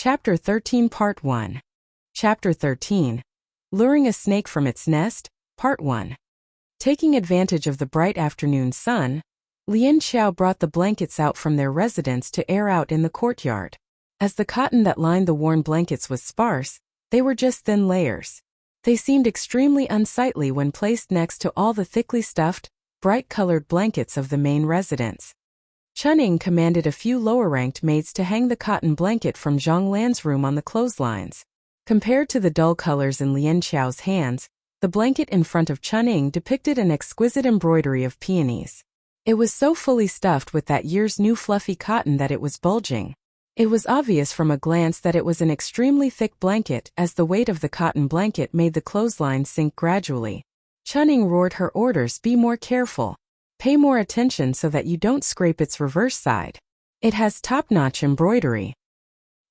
Chapter 13 Part 1. Chapter 13. Luring a Snake from Its Nest, Part 1. Taking advantage of the bright afternoon sun, Lian Xiao brought the blankets out from their residence to air out in the courtyard. As the cotton that lined the worn blankets was sparse, they were just thin layers. They seemed extremely unsightly when placed next to all the thickly stuffed, bright-colored blankets of the main residence. Chunning commanded a few lower-ranked maids to hang the cotton blanket from Zhang Lan's room on the clotheslines. Compared to the dull colors in Lian Xiao's hands, the blanket in front of Chunning depicted an exquisite embroidery of peonies. It was so fully stuffed with that year's new fluffy cotton that it was bulging. It was obvious from a glance that it was an extremely thick blanket, as the weight of the cotton blanket made the clothesline sink gradually. Chunning roared her orders: "Be more careful. Pay more attention so that you don't scrape its reverse side. It has top-notch embroidery."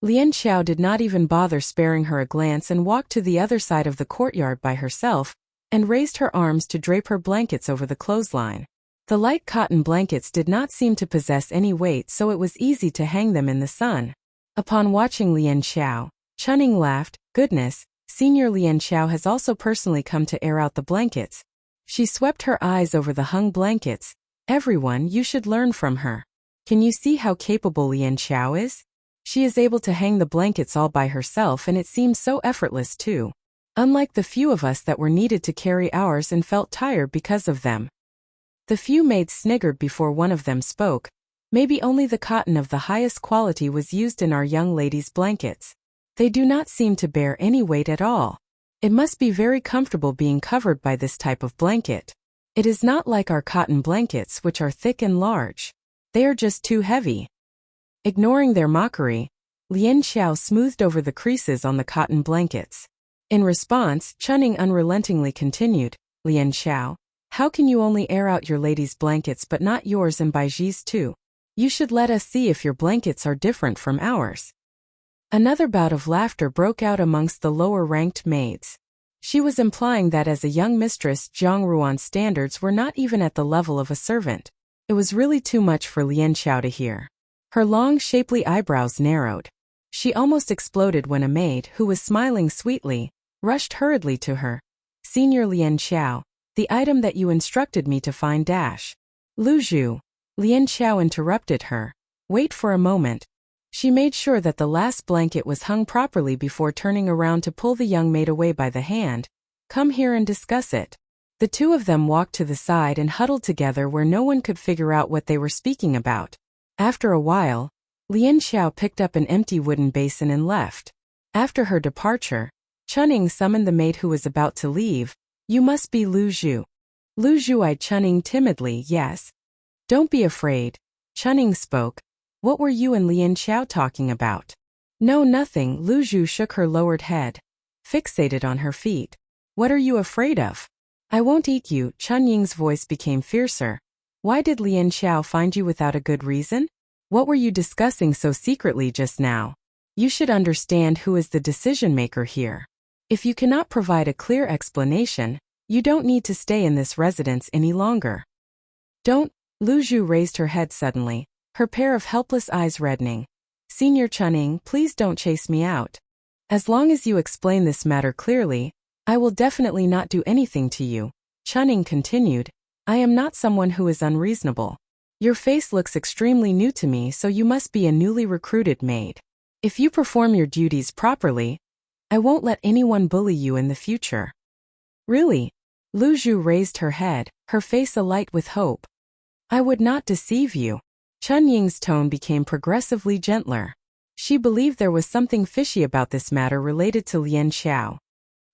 Lian Xiao did not even bother sparing her a glance and walked to the other side of the courtyard by herself, and raised her arms to drape her blankets over the clothesline. The light cotton blankets did not seem to possess any weight, so it was easy to hang them in the sun. Upon watching Lian Xiao, Chunning laughed. "Goodness, Senior Lian Xiao has also personally come to air out the blankets." She swept her eyes over the hung blankets. "Everyone, you should learn from her. Can you see how capable Lian Xiao is? She is able to hang the blankets all by herself, and it seems so effortless too. Unlike the few of us that were needed to carry ours and felt tired because of them." The few maids sniggered before one of them spoke. "Maybe only the cotton of the highest quality was used in our young ladies' blankets. They do not seem to bear any weight at all. It must be very comfortable being covered by this type of blanket. It is not like our cotton blankets, which are thick and large. They are just too heavy." Ignoring their mockery, Lian Xiao smoothed over the creases on the cotton blankets. In response, Chunning unrelentingly continued, "Lian Xiao, how can you only air out your ladies' blankets but not yours and Baiji's too? You should let us see if your blankets are different from ours." Another bout of laughter broke out amongst the lower-ranked maids. She was implying that as a young mistress, Zhang Ruan's standards were not even at the level of a servant. It was really too much for Lian Xiao to hear. Her long, shapely eyebrows narrowed. She almost exploded when a maid, who was smiling sweetly, rushed hurriedly to her. "Senior Lian Xiao, the item that you instructed me to find dash." "Lu Zhu." Lian Xiao interrupted her. "Wait for a moment." She made sure that the last blanket was hung properly before turning around to pull the young maid away by the hand. "Come here and discuss it." The two of them walked to the side and huddled together where no one could figure out what they were speaking about. After a while, Lian Xiao picked up an empty wooden basin and left. After her departure, Chunning summoned the maid who was about to leave. "You must be Lu Zhu." Lu Zhu eyed Chunning timidly. "Yes." "Don't be afraid." Chunning spoke. "What were you and Lian Xiao talking about?" "No, nothing." Lu Zhu shook her lowered head, fixated on her feet. "What are you afraid of?" "I won't eat you." Chun Ying's voice became fiercer. "Why did Lian Xiao find you without a good reason? What were you discussing so secretly just now? You should understand who is the decision-maker here. If you cannot provide a clear explanation, you don't need to stay in this residence any longer." "Don't." Lu Zhu raised her head suddenly, her pair of helpless eyes reddening. "Senior Chunning, please don't chase me out. As long as you explain this matter clearly, I will definitely not do anything to you." Chunning continued, "I am not someone who is unreasonable. Your face looks extremely new to me, so you must be a newly recruited maid. If you perform your duties properly, I won't let anyone bully you in the future." "Really?" Lu Zhu raised her head, her face alight with hope. "I would not deceive you." Chun Ying's tone became progressively gentler. She believed there was something fishy about this matter related to Lian Xiao.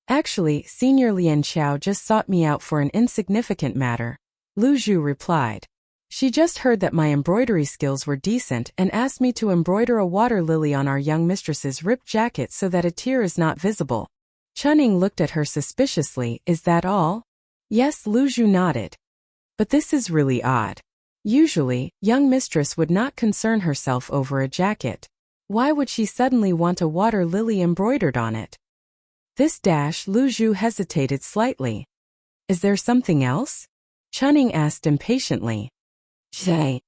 "Actually, Senior Lian Xiao just sought me out for an insignificant matter," Lu Zhu replied. "She just heard that my embroidery skills were decent and asked me to embroider a water lily on our young mistress's ripped jacket so that a tear is not visible." Chunning looked at her suspiciously. "Is that all?" "Yes." Lu Zhu nodded. "But this is really odd. Usually, young mistress would not concern herself over a jacket. Why would she suddenly want a water lily embroidered on it?" "This dash." Lu Zhu hesitated slightly. "Is there something else?" Chunning asked impatiently. "Zhe."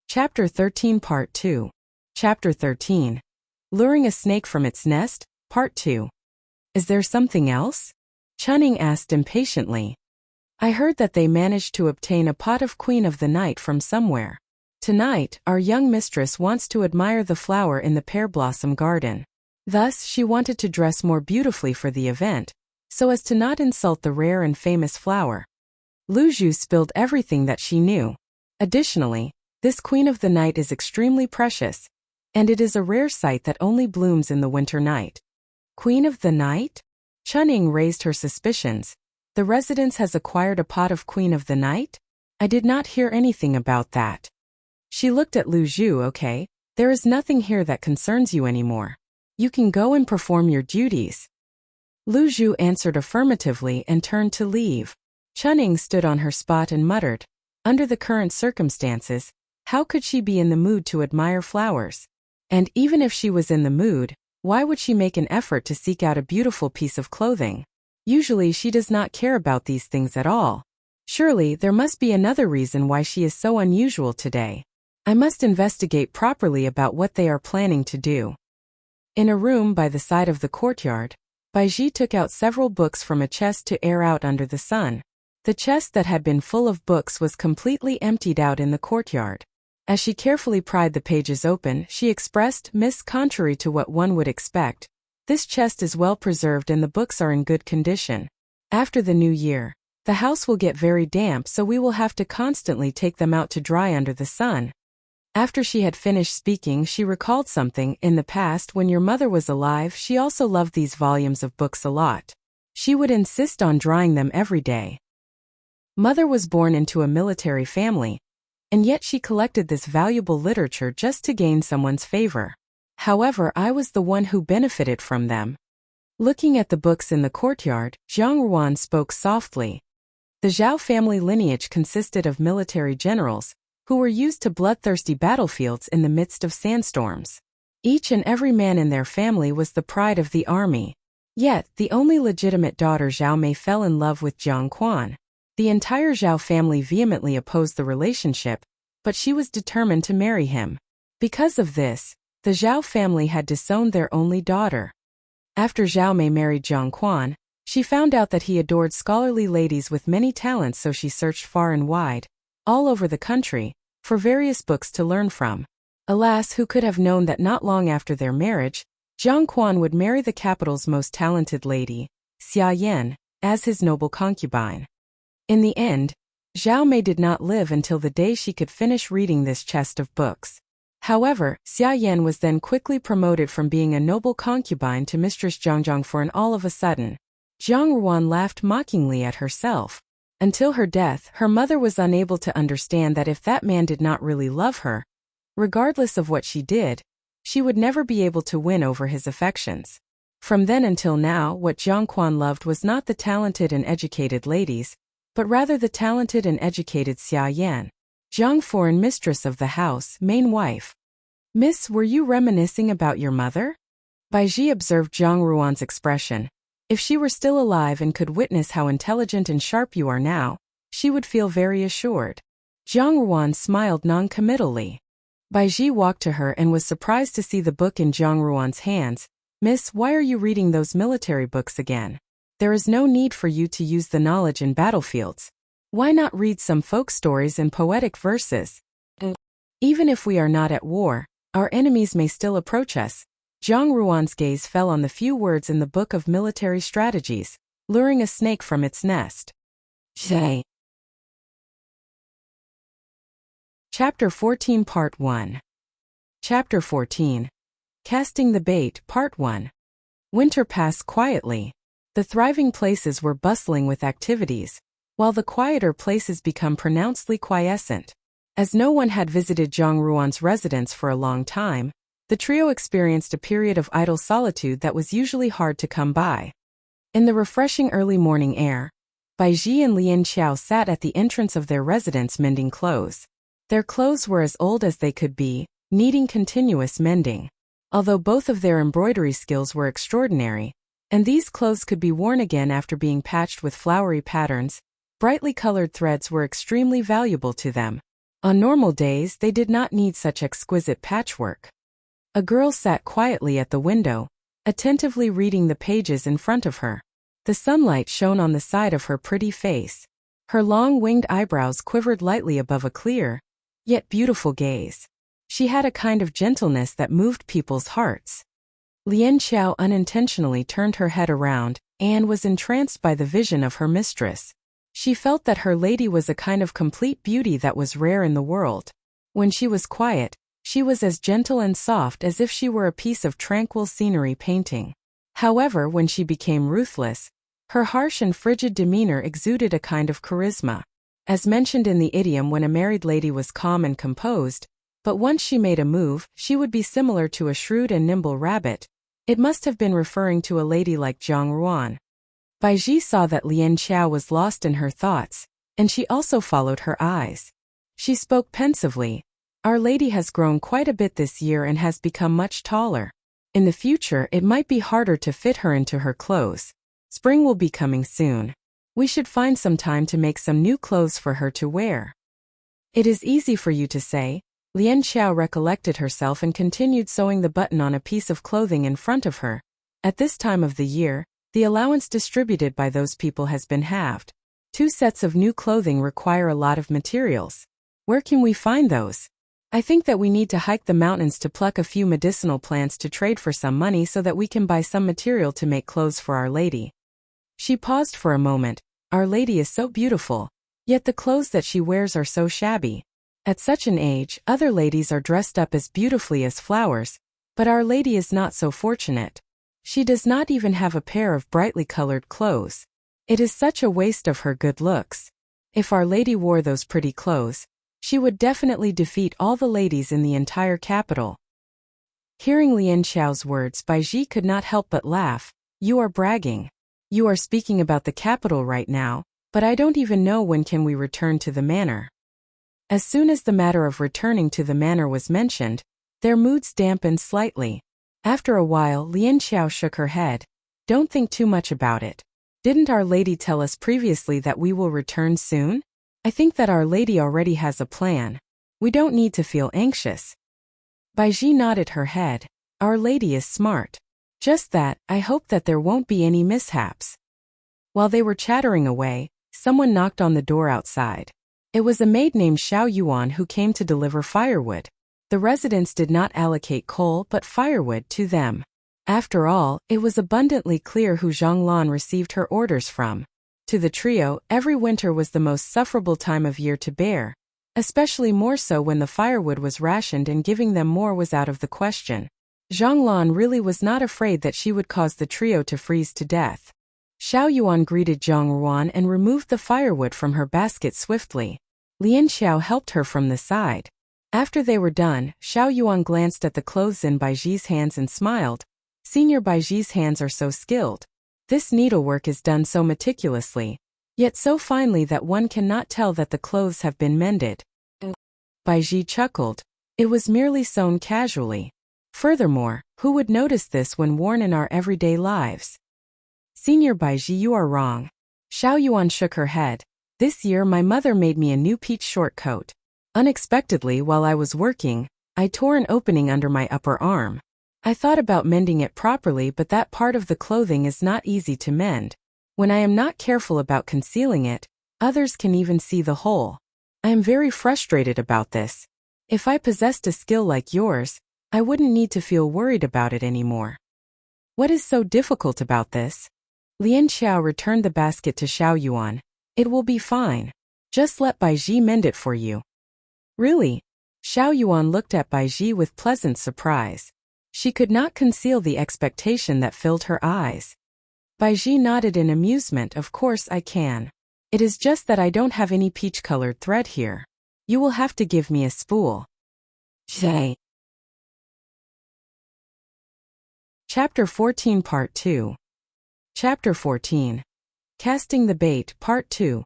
Chapter 13 Part 2. Chapter 13. Luring a Snake from Its Nest, Part 2. Is there something else? Chunning asked impatiently. I heard that they managed to obtain a pot of Queen of the Night from somewhere. Tonight, our young mistress wants to admire the flower in the pear blossom garden. Thus, she wanted to dress more beautifully for the event, so as to not insult the rare and famous flower. Lu Zhu spilled everything that she knew. Additionally, this Queen of the Night is extremely precious, and it is a rare sight that only blooms in the winter night. Queen of the Night? Chunning raised her suspicions. The residence has acquired a pot of Queen of the Night? I did not hear anything about that. She looked at Lu Zhu. Okay, there is nothing here that concerns you anymore. You can go and perform your duties. Lu Zhu answered affirmatively and turned to leave. Chunning stood on her spot and muttered, under the current circumstances, how could she be in the mood to admire flowers? And even if she was in the mood, why would she make an effort to seek out a beautiful piece of clothing? Usually she does not care about these things at all. Surely there must be another reason why she is so unusual today. I must investigate properly about what they are planning to do. In a room by the side of the courtyard, Baiji took out several books from a chest to air out under the sun. The chest that had been full of books was completely emptied out in the courtyard. As she carefully pried the pages open, she expressed, "Miss, contrary to what one would expect, this chest is well preserved and the books are in good condition. After the new year, the house will get very damp, so we will have to constantly take them out to dry under the sun." After she had finished speaking, she recalled something. In the past, when your mother was alive, she also loved these volumes of books a lot. She would insist on drying them every day. Mother was born into a military family, and yet she collected this valuable literature just to gain someone's favor. However, I was the one who benefited from them. Looking at the books in the courtyard, Zhang Ruan spoke softly. The Zhao family lineage consisted of military generals, who were used to bloodthirsty battlefields in the midst of sandstorms. Each and every man in their family was the pride of the army. Yet, the only legitimate daughter Zhao Mei fell in love with Jiang Quan. The entire Zhao family vehemently opposed the relationship, but she was determined to marry him. Because of this, the Zhao family had disowned their only daughter. After Zhao Mei married Jiang Quan, she found out that he adored scholarly ladies with many talents, so she searched far and wide, all over the country, for various books to learn from. Alas, who could have known that not long after their marriage, Jiang Quan would marry the capital's most talented lady, Xia Yan, as his noble concubine. In the end, Zhao Mei did not live until the day she could finish reading this chest of books. However, Xia Yan was then quickly promoted from being a noble concubine to Mistress Zhangzhang for an all of a sudden. Zhang Ruan laughed mockingly at herself. Until her death, her mother was unable to understand that if that man did not really love her, regardless of what she did, she would never be able to win over his affections. From then until now, what Jiang Quan loved was not the talented and educated ladies, but rather the talented and educated Xia Yan, Jiang foreign mistress of the house, main wife. "Miss, were you reminiscing about your mother?" Baiji observed Zhang Ruan's expression. If she were still alive and could witness how intelligent and sharp you are now, she would feel very assured. Zhang Ruan smiled non-committally. Baiji walked to her and was surprised to see the book in Zhang Ruan's hands. "Miss, why are you reading those military books again? There is no need for you to use the knowledge in battlefields. Why not read some folk stories and poetic verses? Even if we are not at war, our enemies may still approach us." Zhang Ruan's gaze fell on the few words in the Book of Military Strategies, luring a snake from its nest. Chapter 14 Part 1. Chapter 14. Casting the Bait Part 1. Winter passed quietly. The thriving places were bustling with activities, while the quieter places become pronouncedly quiescent. As no one had visited Zhang Ruan's residence for a long time, the trio experienced a period of idle solitude that was usually hard to come by. In the refreshing early morning air, Baiji and Lian Qiao sat at the entrance of their residence mending clothes. Their clothes were as old as they could be, needing continuous mending. Although both of their embroidery skills were extraordinary, and these clothes could be worn again after being patched with flowery patterns, brightly colored threads were extremely valuable to them. On normal days, they did not need such exquisite patchwork. A girl sat quietly at the window, attentively reading the pages in front of her. The sunlight shone on the side of her pretty face. Her long winged eyebrows quivered lightly above a clear, yet beautiful gaze. She had a kind of gentleness that moved people's hearts. Lian Xiao unintentionally turned her head around and was entranced by the vision of her mistress. She felt that her lady was a kind of complete beauty that was rare in the world. When she was quiet, she was as gentle and soft as if she were a piece of tranquil scenery painting. However, when she became ruthless, her harsh and frigid demeanor exuded a kind of charisma. As mentioned in the idiom, when a married lady was calm and composed, but once she made a move, she would be similar to a shrewd and nimble rabbit. It must have been referring to a lady like Zhang Ruan. Baiji saw that Lian Xiao was lost in her thoughts, and she also followed her eyes. She spoke pensively. Our lady has grown quite a bit this year and has become much taller. In the future, it might be harder to fit her into her clothes. Spring will be coming soon. We should find some time to make some new clothes for her to wear. It is easy for you to say. Lian Xiao recollected herself and continued sewing the button on a piece of clothing in front of her. At this time of the year, the allowance distributed by those people has been halved. 2 sets of new clothing require a lot of materials. Where can we find those? I think that we need to hike the mountains to pluck a few medicinal plants to trade for some money so that we can buy some material to make clothes for Our Lady. She paused for a moment. Our Lady is so beautiful, yet the clothes that she wears are so shabby. At such an age, other ladies are dressed up as beautifully as flowers, but Our Lady is not so fortunate. She does not even have a pair of brightly colored clothes. It is such a waste of her good looks. If Our Lady wore those pretty clothes, she would definitely defeat all the ladies in the entire capital. Hearing Lian Xiao's words, Baiji could not help but laugh. You are bragging. You are speaking about the capital right now, but I don't even know when can we return to the manor. As soon as the matter of returning to the manor was mentioned, their moods dampened slightly. After a while, Lian Xiao shook her head. Don't think too much about it. Didn't Our Lady tell us previously that we will return soon? I think that Our Lady already has a plan. We don't need to feel anxious. Baiji nodded her head. Our Lady is smart. Just that, I hope that there won't be any mishaps. While they were chattering away, someone knocked on the door outside. It was a maid named Xiao Yuan who came to deliver firewood. The residents did not allocate coal but firewood to them. After all, it was abundantly clear who Zhang Lan received her orders from. To the trio, every winter was the most sufferable time of year to bear, especially more so when the firewood was rationed and giving them more was out of the question. Zhang Lan really was not afraid that she would cause the trio to freeze to death. Xiao Yuan greeted Zhang Ruan and removed the firewood from her basket swiftly. Lian Xiao helped her from the side. After they were done, Xiao Yuan glanced at the clothes in Baiji's hands and smiled. Senior Baiji's hands are so skilled. This needlework is done so meticulously, yet so finely that one cannot tell that the clothes have been mended. Baiji chuckled. It was merely sewn casually. Furthermore, who would notice this when worn in our everyday lives? Senior Baiji, you are wrong. Xiao Yuan shook her head. This year my mother made me a new peach short coat. Unexpectedly, while I was working, I tore an opening under my upper arm. I thought about mending it properly, but that part of the clothing is not easy to mend. When I am not careful about concealing it, others can even see the hole. I am very frustrated about this. If I possessed a skill like yours, I wouldn't need to feel worried about it anymore. What is so difficult about this? Lian Xiao returned the basket to Xiao Yuan. It will be fine. Just let Baiji mend it for you. Really? Xiao Yuan looked at Baiji with pleasant surprise. She could not conceal the expectation that filled her eyes. Baiji nodded in amusement. Of course I can. It is just that I don't have any peach-colored thread here. You will have to give me a spool. Zay. Chapter 14 Part 2. Chapter 14. Casting the Bait Part 2.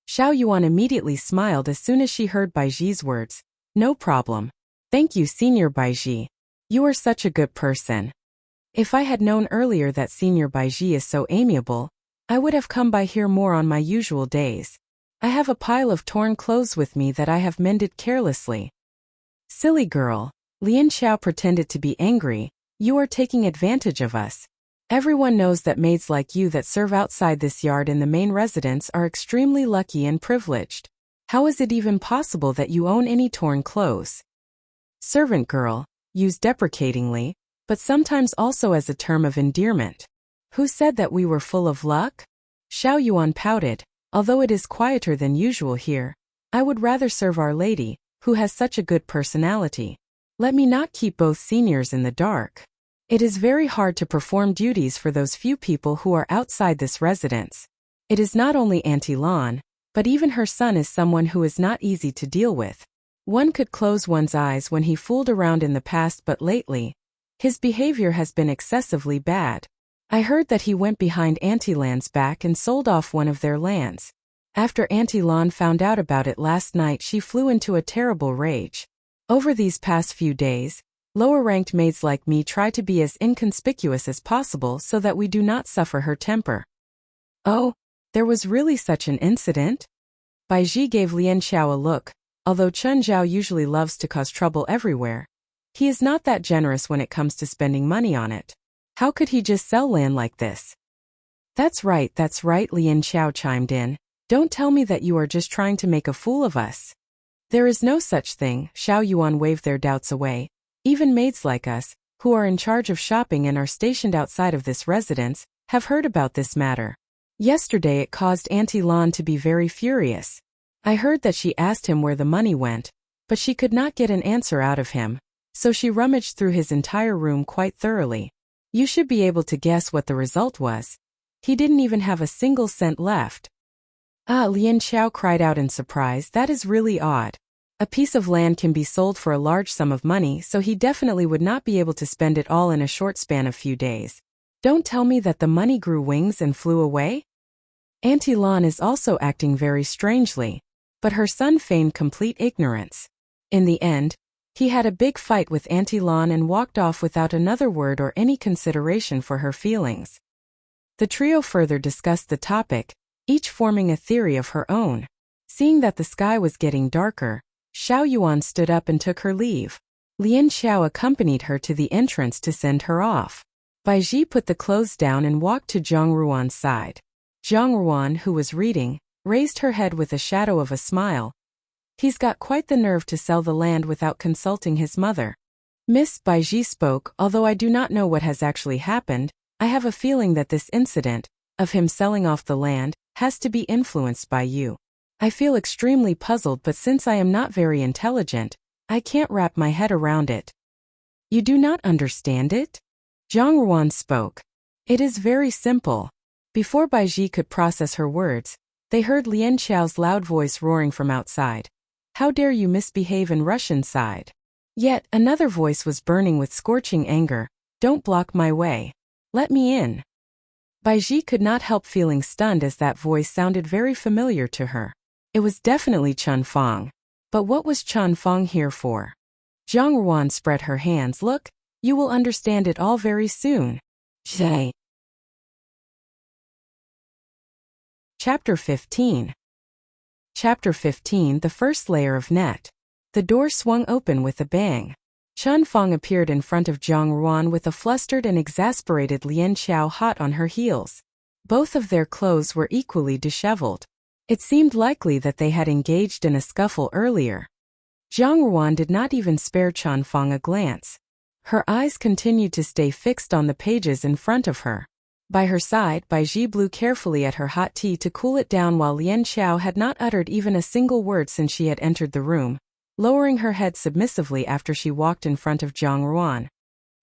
Xiao Yuan immediately smiled as soon as she heard Baiji's words. No problem. Thank you, Senior Baiji. You are such a good person. If I had known earlier that Senior Baiji is so amiable, I would have come by here more on my usual days. I have a pile of torn clothes with me that I have mended carelessly. Silly girl. Lian Xiao pretended to be angry. You are taking advantage of us. Everyone knows that maids like you that serve outside this yard in the main residence are extremely lucky and privileged. How is it even possible that you own any torn clothes? Servant girl, used deprecatingly, but sometimes also as a term of endearment. Who said that we were full of luck? Xiao Yuan pouted. Although it is quieter than usual here, I would rather serve Our Lady, who has such a good personality. Let me not keep both seniors in the dark. It is very hard to perform duties for those few people who are outside this residence. It is not only Auntie Lan, but even her son is someone who is not easy to deal with. One could close one's eyes when he fooled around in the past, but lately, his behavior has been excessively bad. I heard that he went behind Auntie Lan's back and sold off one of their lands. After Auntie Lan found out about it last night, she flew into a terrible rage. Over these past few days, lower-ranked maids like me try to be as inconspicuous as possible so that we do not suffer her temper. Oh, there was really such an incident? Bai Ji gave Lian Xiao a look. Although Chen Zhao usually loves to cause trouble everywhere, he is not that generous when it comes to spending money on it. How could he just sell land like this? That's right, Lian Xiao chimed in. Don't tell me that you are just trying to make a fool of us. There is no such thing, Xiao Yuan waved their doubts away. Even maids like us, who are in charge of shopping and are stationed outside of this residence, have heard about this matter. Yesterday it caused Auntie Lan to be very furious. I heard that she asked him where the money went, but she could not get an answer out of him, so she rummaged through his entire room quite thoroughly. You should be able to guess what the result was. He didn't even have a single cent left. Ah, Lian Xiao cried out in surprise. That is really odd. A piece of land can be sold for a large sum of money, so he definitely would not be able to spend it all in a short span of few days. Don't tell me that the money grew wings and flew away? Auntie Lan is also acting very strangely, but her son feigned complete ignorance. In the end, he had a big fight with Auntie Lan and walked off without another word or any consideration for her feelings. The trio further discussed the topic, each forming a theory of her own. Seeing that the sky was getting darker, Xiao Yuan stood up and took her leave. Lian Xiao accompanied her to the entrance to send her off. Bai Ji put the clothes down and walked to Zhang Ruan's side. Zhang Ruan, who was reading, raised her head with a shadow of a smile. He's got quite the nerve to sell the land without consulting his mother. Miss, Bai Ji spoke, although I do not know what has actually happened, I have a feeling that this incident, of him selling off the land, has to be influenced by you. I feel extremely puzzled, but since I am not very intelligent, I can't wrap my head around it. You do not understand it? Zhang Ruan spoke. It is very simple. Before Bai Ji could process her words, they heard Lian Xiao's loud voice roaring from outside. How dare you misbehave and rush inside? Yet another voice was burning with scorching anger. Don't block my way. Let me in. Bai Ji could not help feeling stunned as that voice sounded very familiar to her. It was definitely Chen Fang. But what was Chen Fang here for? Zhang Ruan spread her hands. Look, you will understand it all very soon. Zhe. Chapter 15. Chapter 15. The first layer of net. The door swung open with a bang. Chen Fang appeared in front of Zhang Ruan with a flustered and exasperated Lian Xiao hot on her heels. Both of their clothes were equally disheveled. It seemed likely that they had engaged in a scuffle earlier. Zhang Ruan did not even spare Chen Fang a glance. Her eyes continued to stay fixed on the pages in front of her. By her side, Bai Ji blew carefully at her hot tea to cool it down while Lian Xiao had not uttered even a single word since she had entered the room, lowering her head submissively after she walked in front of Zhang Ruan.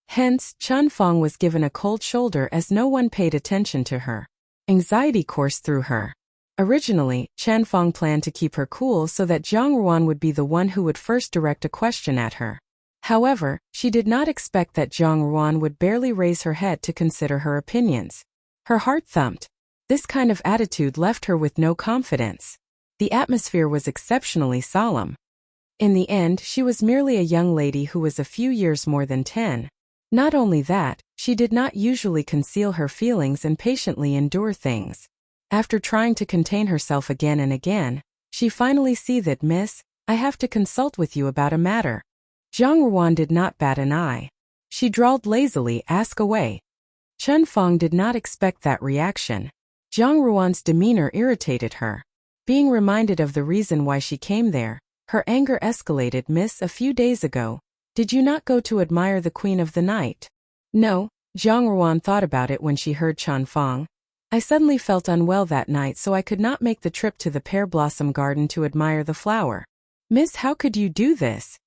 Hence, Chen Fang was given a cold shoulder as no one paid attention to her. Anxiety coursed through her. Originally, Chen Fang planned to keep her cool so that Zhang Ruan would be the one who would first direct a question at her. However, she did not expect that Zhang Ruan would barely raise her head to consider her opinions. Her heart thumped. This kind of attitude left her with no confidence. The atmosphere was exceptionally solemn. In the end, she was merely a young lady who was a few years more than 10. Not only that, she did not usually conceal her feelings and patiently endure things. After trying to contain herself again and again, she finally seethed. Miss, I have to consult with you about a matter. Zhang Ruan did not bat an eye. She drawled lazily, "Ask away." Chen Feng did not expect that reaction. Zhang Ruan's demeanor irritated her. Being reminded of the reason why she came there, her anger escalated. "Miss, a few days ago, did you not go to admire the Queen of the Night?" "No," Zhang Ruan thought about it when she heard Chen Feng. "I suddenly felt unwell that night, so I could not make the trip to the pear blossom garden to admire the flower." "Miss, how could you do this?"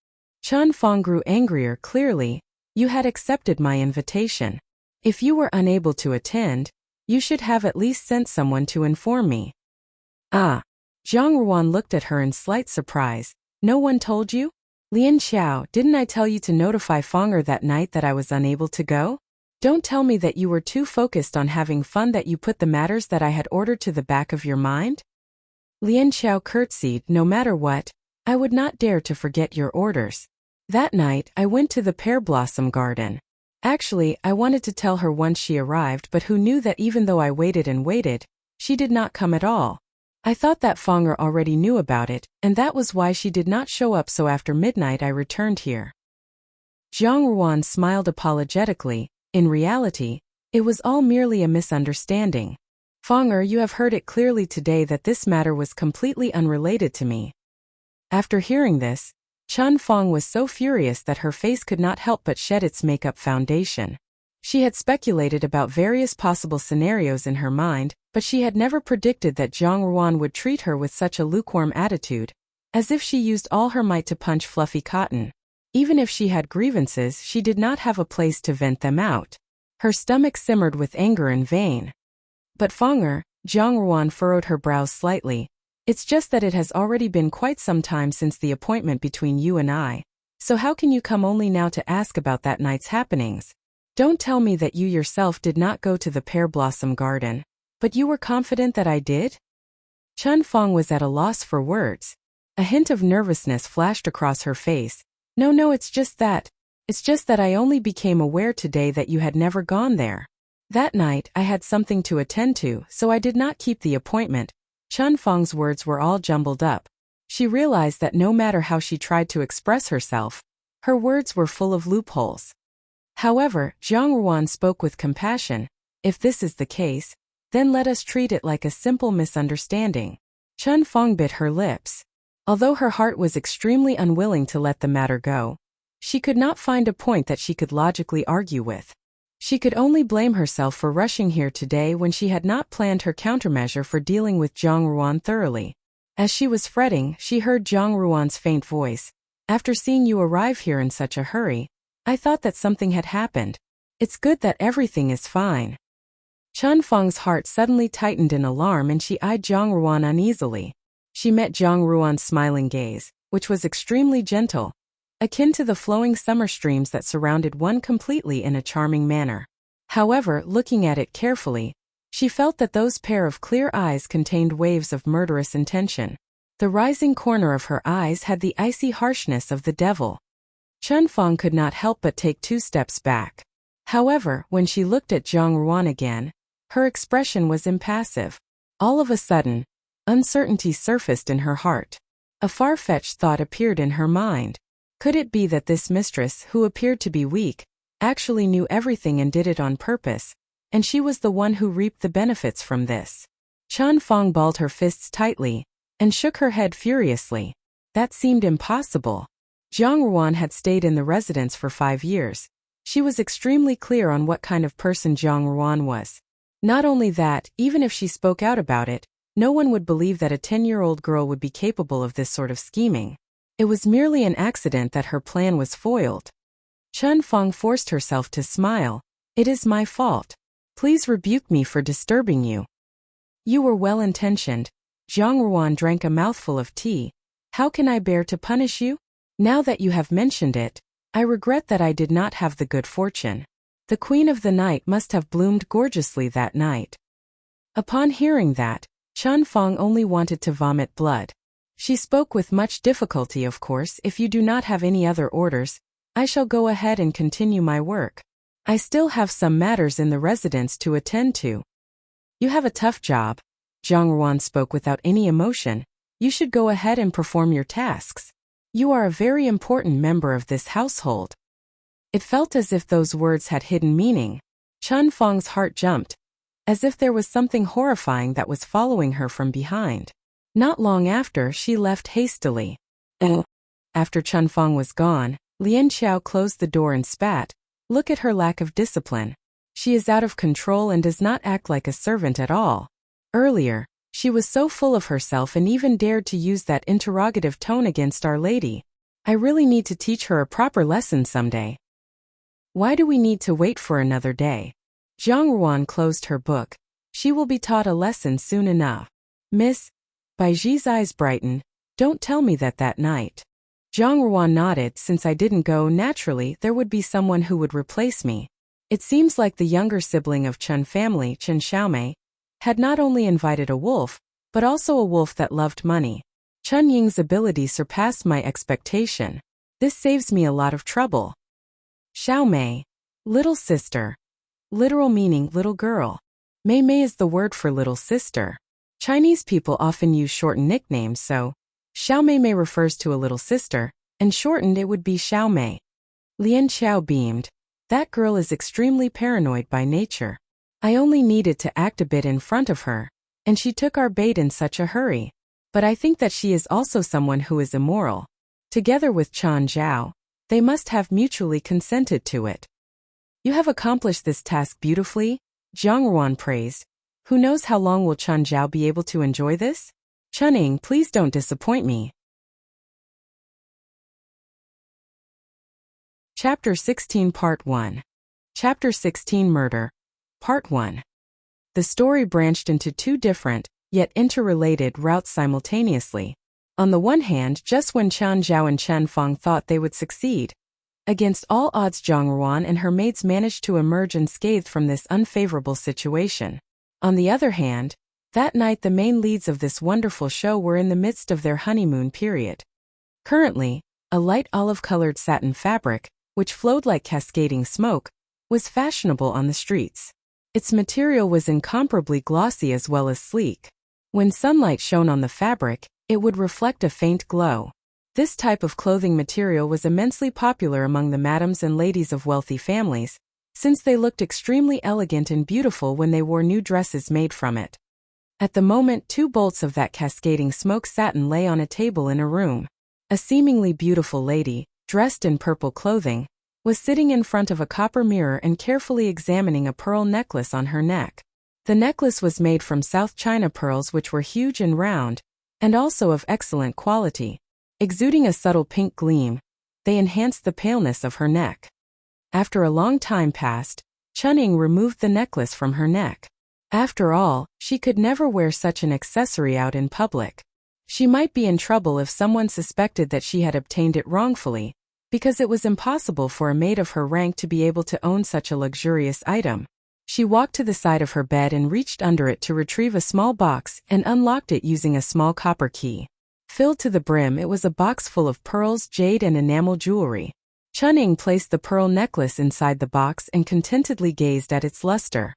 Chen Feng grew angrier. "Clearly, you had accepted my invitation. If you were unable to attend, you should have at least sent someone to inform me." "Ah." Zhang Ruan looked at her in slight surprise. "No one told you?" "Lian Xiao, didn't I tell you to notify Fenger that night that I was unable to go? Don't tell me that you were too focused on having fun that you put the matters that I had ordered to the back of your mind?" Lian Xiao curtsied. "No matter what, I would not dare to forget your orders. That night, I went to the pear blossom garden. Actually, I wanted to tell her once she arrived, but who knew that even though I waited and waited, she did not come at all. I thought that Fenger already knew about it, and that was why she did not show up, so after midnight I returned here." Zhang Ruan smiled apologetically. In reality, it was all merely a misunderstanding. "Fenger, you have heard it clearly today that this matter was completely unrelated to me." After hearing this, Chen Feng was so furious that her face could not help but shed its makeup foundation. She had speculated about various possible scenarios in her mind, but she had never predicted that Zhang Ruan would treat her with such a lukewarm attitude, as if she used all her might to punch fluffy cotton. Even if she had grievances, she did not have a place to vent them out. Her stomach simmered with anger in vain. "But Fenger," Zhang Ruan furrowed her brows slightly, "it's just that it has already been quite some time since the appointment between you and I, so how can you come only now to ask about that night's happenings? Don't tell me that you yourself did not go to the pear blossom garden, but you were confident that I did?" Chen Feng was at a loss for words. A hint of nervousness flashed across her face. No, it's just that I only became aware today that you had never gone there. That night, I had something to attend to, so I did not keep the appointment." Chen Feng's words were all jumbled up. She realized that no matter how she tried to express herself, her words were full of loopholes. However, Zhang Ruan spoke with compassion. "If this is the case, then let us treat it like a simple misunderstanding." Chen Feng bit her lips. Although her heart was extremely unwilling to let the matter go, she could not find a point that she could logically argue with. She could only blame herself for rushing here today when she had not planned her countermeasure for dealing with Zhang Ruan thoroughly. As she was fretting, she heard Zhang Ruan's faint voice. "After seeing you arrive here in such a hurry, I thought that something had happened. It's good that everything is fine." Chen Feng's heart suddenly tightened in alarm and she eyed Zhang Ruan uneasily. She met Zhang Ruan's smiling gaze, which was extremely gentle, akin to the flowing summer streams that surrounded one completely in a charming manner. However, looking at it carefully, she felt that those pair of clear eyes contained waves of murderous intention. The rising corner of her eyes had the icy harshness of the devil. Chen Feng could not help but take 2 steps back. However, when she looked at Zhang Ruan again, her expression was impassive. All of a sudden, uncertainty surfaced in her heart. A far-fetched thought appeared in her mind. Could it be that this mistress, who appeared to be weak, actually knew everything and did it on purpose, and she was the one who reaped the benefits from this? Chen Feng balled her fists tightly and shook her head furiously. That seemed impossible. Zhang Ruan had stayed in the residence for 5 years. She was extremely clear on what kind of person Zhang Ruan was. Not only that, even if she spoke out about it, no one would believe that a 10-year-old girl would be capable of this sort of scheming. It was merely an accident that her plan was foiled. Chen Feng forced herself to smile. "It is my fault. Please rebuke me for disturbing you." "You were well-intentioned." Zhang Ruan drank a mouthful of tea. "How can I bear to punish you? Now that you have mentioned it, I regret that I did not have the good fortune. The Queen of the Night must have bloomed gorgeously that night." Upon hearing that, Chen Feng only wanted to vomit blood. She spoke with much difficulty. "Of course, if you do not have any other orders, I shall go ahead and continue my work. I still have some matters in the residence to attend to." "You have a tough job." Zhang Ruan spoke without any emotion. "You should go ahead and perform your tasks. You are a very important member of this household. It felt as if those words had hidden meaning. Chun Fang's heart jumped, as if there was something horrifying that was following her from behind. Not long after, she left hastily. After Chun Fang was gone, Lian Xiao closed the door and spat. Look at her lack of discipline. She is out of control and does not act like a servant at all. Earlier, she was so full of herself and even dared to use that interrogative tone against Our Lady. I really need to teach her a proper lesson someday. Why do we need to wait for another day? Zhang Ruan closed her book. She will be taught a lesson soon enough. Miss, Baiji's eyes brightened. Don't tell me that night. Zhang Ruan nodded. Since I didn't go, naturally there would be someone who would replace me. It seems like the younger sibling of Chen family, Chen Xiaomei, had not only invited a wolf, but also a wolf that loved money. Chen Ying's ability surpassed my expectation. This saves me a lot of trouble. Xiaomei, little sister. Literal meaning little girl. Mei Mei is the word for little sister. Chinese people often use shortened nicknames, so Xiaomei Mei refers to a little sister, and shortened it would be Xiaomei. Lian Xiao beamed. That girl is extremely paranoid by nature. I only needed to act a bit in front of her, and she took our bait in such a hurry. But I think that she is also someone who is immoral. Together with Chan Zhao, they must have mutually consented to it. You have accomplished this task beautifully, Zhang Ruan praised. Who knows how long will Chan Zhao be able to enjoy this? Chunning, please don't disappoint me. Chapter 16 Part 1. Chapter 16 Murder. Part 1. The story branched into two different, yet interrelated routes simultaneously. On the one hand, just when Chan Zhao and Chen Fang thought they would succeed, against all odds Zhang Ruan and her maids managed to emerge unscathed from this unfavorable situation. On the other hand, that night the main leads of this wonderful show were in the midst of their honeymoon period. Currently, a light olive-colored satin fabric, which flowed like cascading smoke, was fashionable on the streets. Its material was incomparably glossy as well as sleek. When sunlight shone on the fabric, it would reflect a faint glow. This type of clothing material was immensely popular among the madams and ladies of wealthy families, since they looked extremely elegant and beautiful when they wore new dresses made from it. At the moment, 2 bolts of that cascading smoke satin lay on a table in a room. A seemingly beautiful lady, dressed in purple clothing, was sitting in front of a copper mirror and carefully examining a pearl necklace on her neck. The necklace was made from South China pearls which were huge and round, and also of excellent quality. Exuding a subtle pink gleam, they enhanced the paleness of her neck. After a long time passed, Chunning removed the necklace from her neck. After all, she could never wear such an accessory out in public. She might be in trouble if someone suspected that she had obtained it wrongfully, because it was impossible for a maid of her rank to be able to own such a luxurious item. She walked to the side of her bed and reached under it to retrieve a small box and unlocked it using a small copper key. Filled to the brim, it was a box full of pearls, jade and enamel jewelry. Chunning placed the pearl necklace inside the box and contentedly gazed at its luster.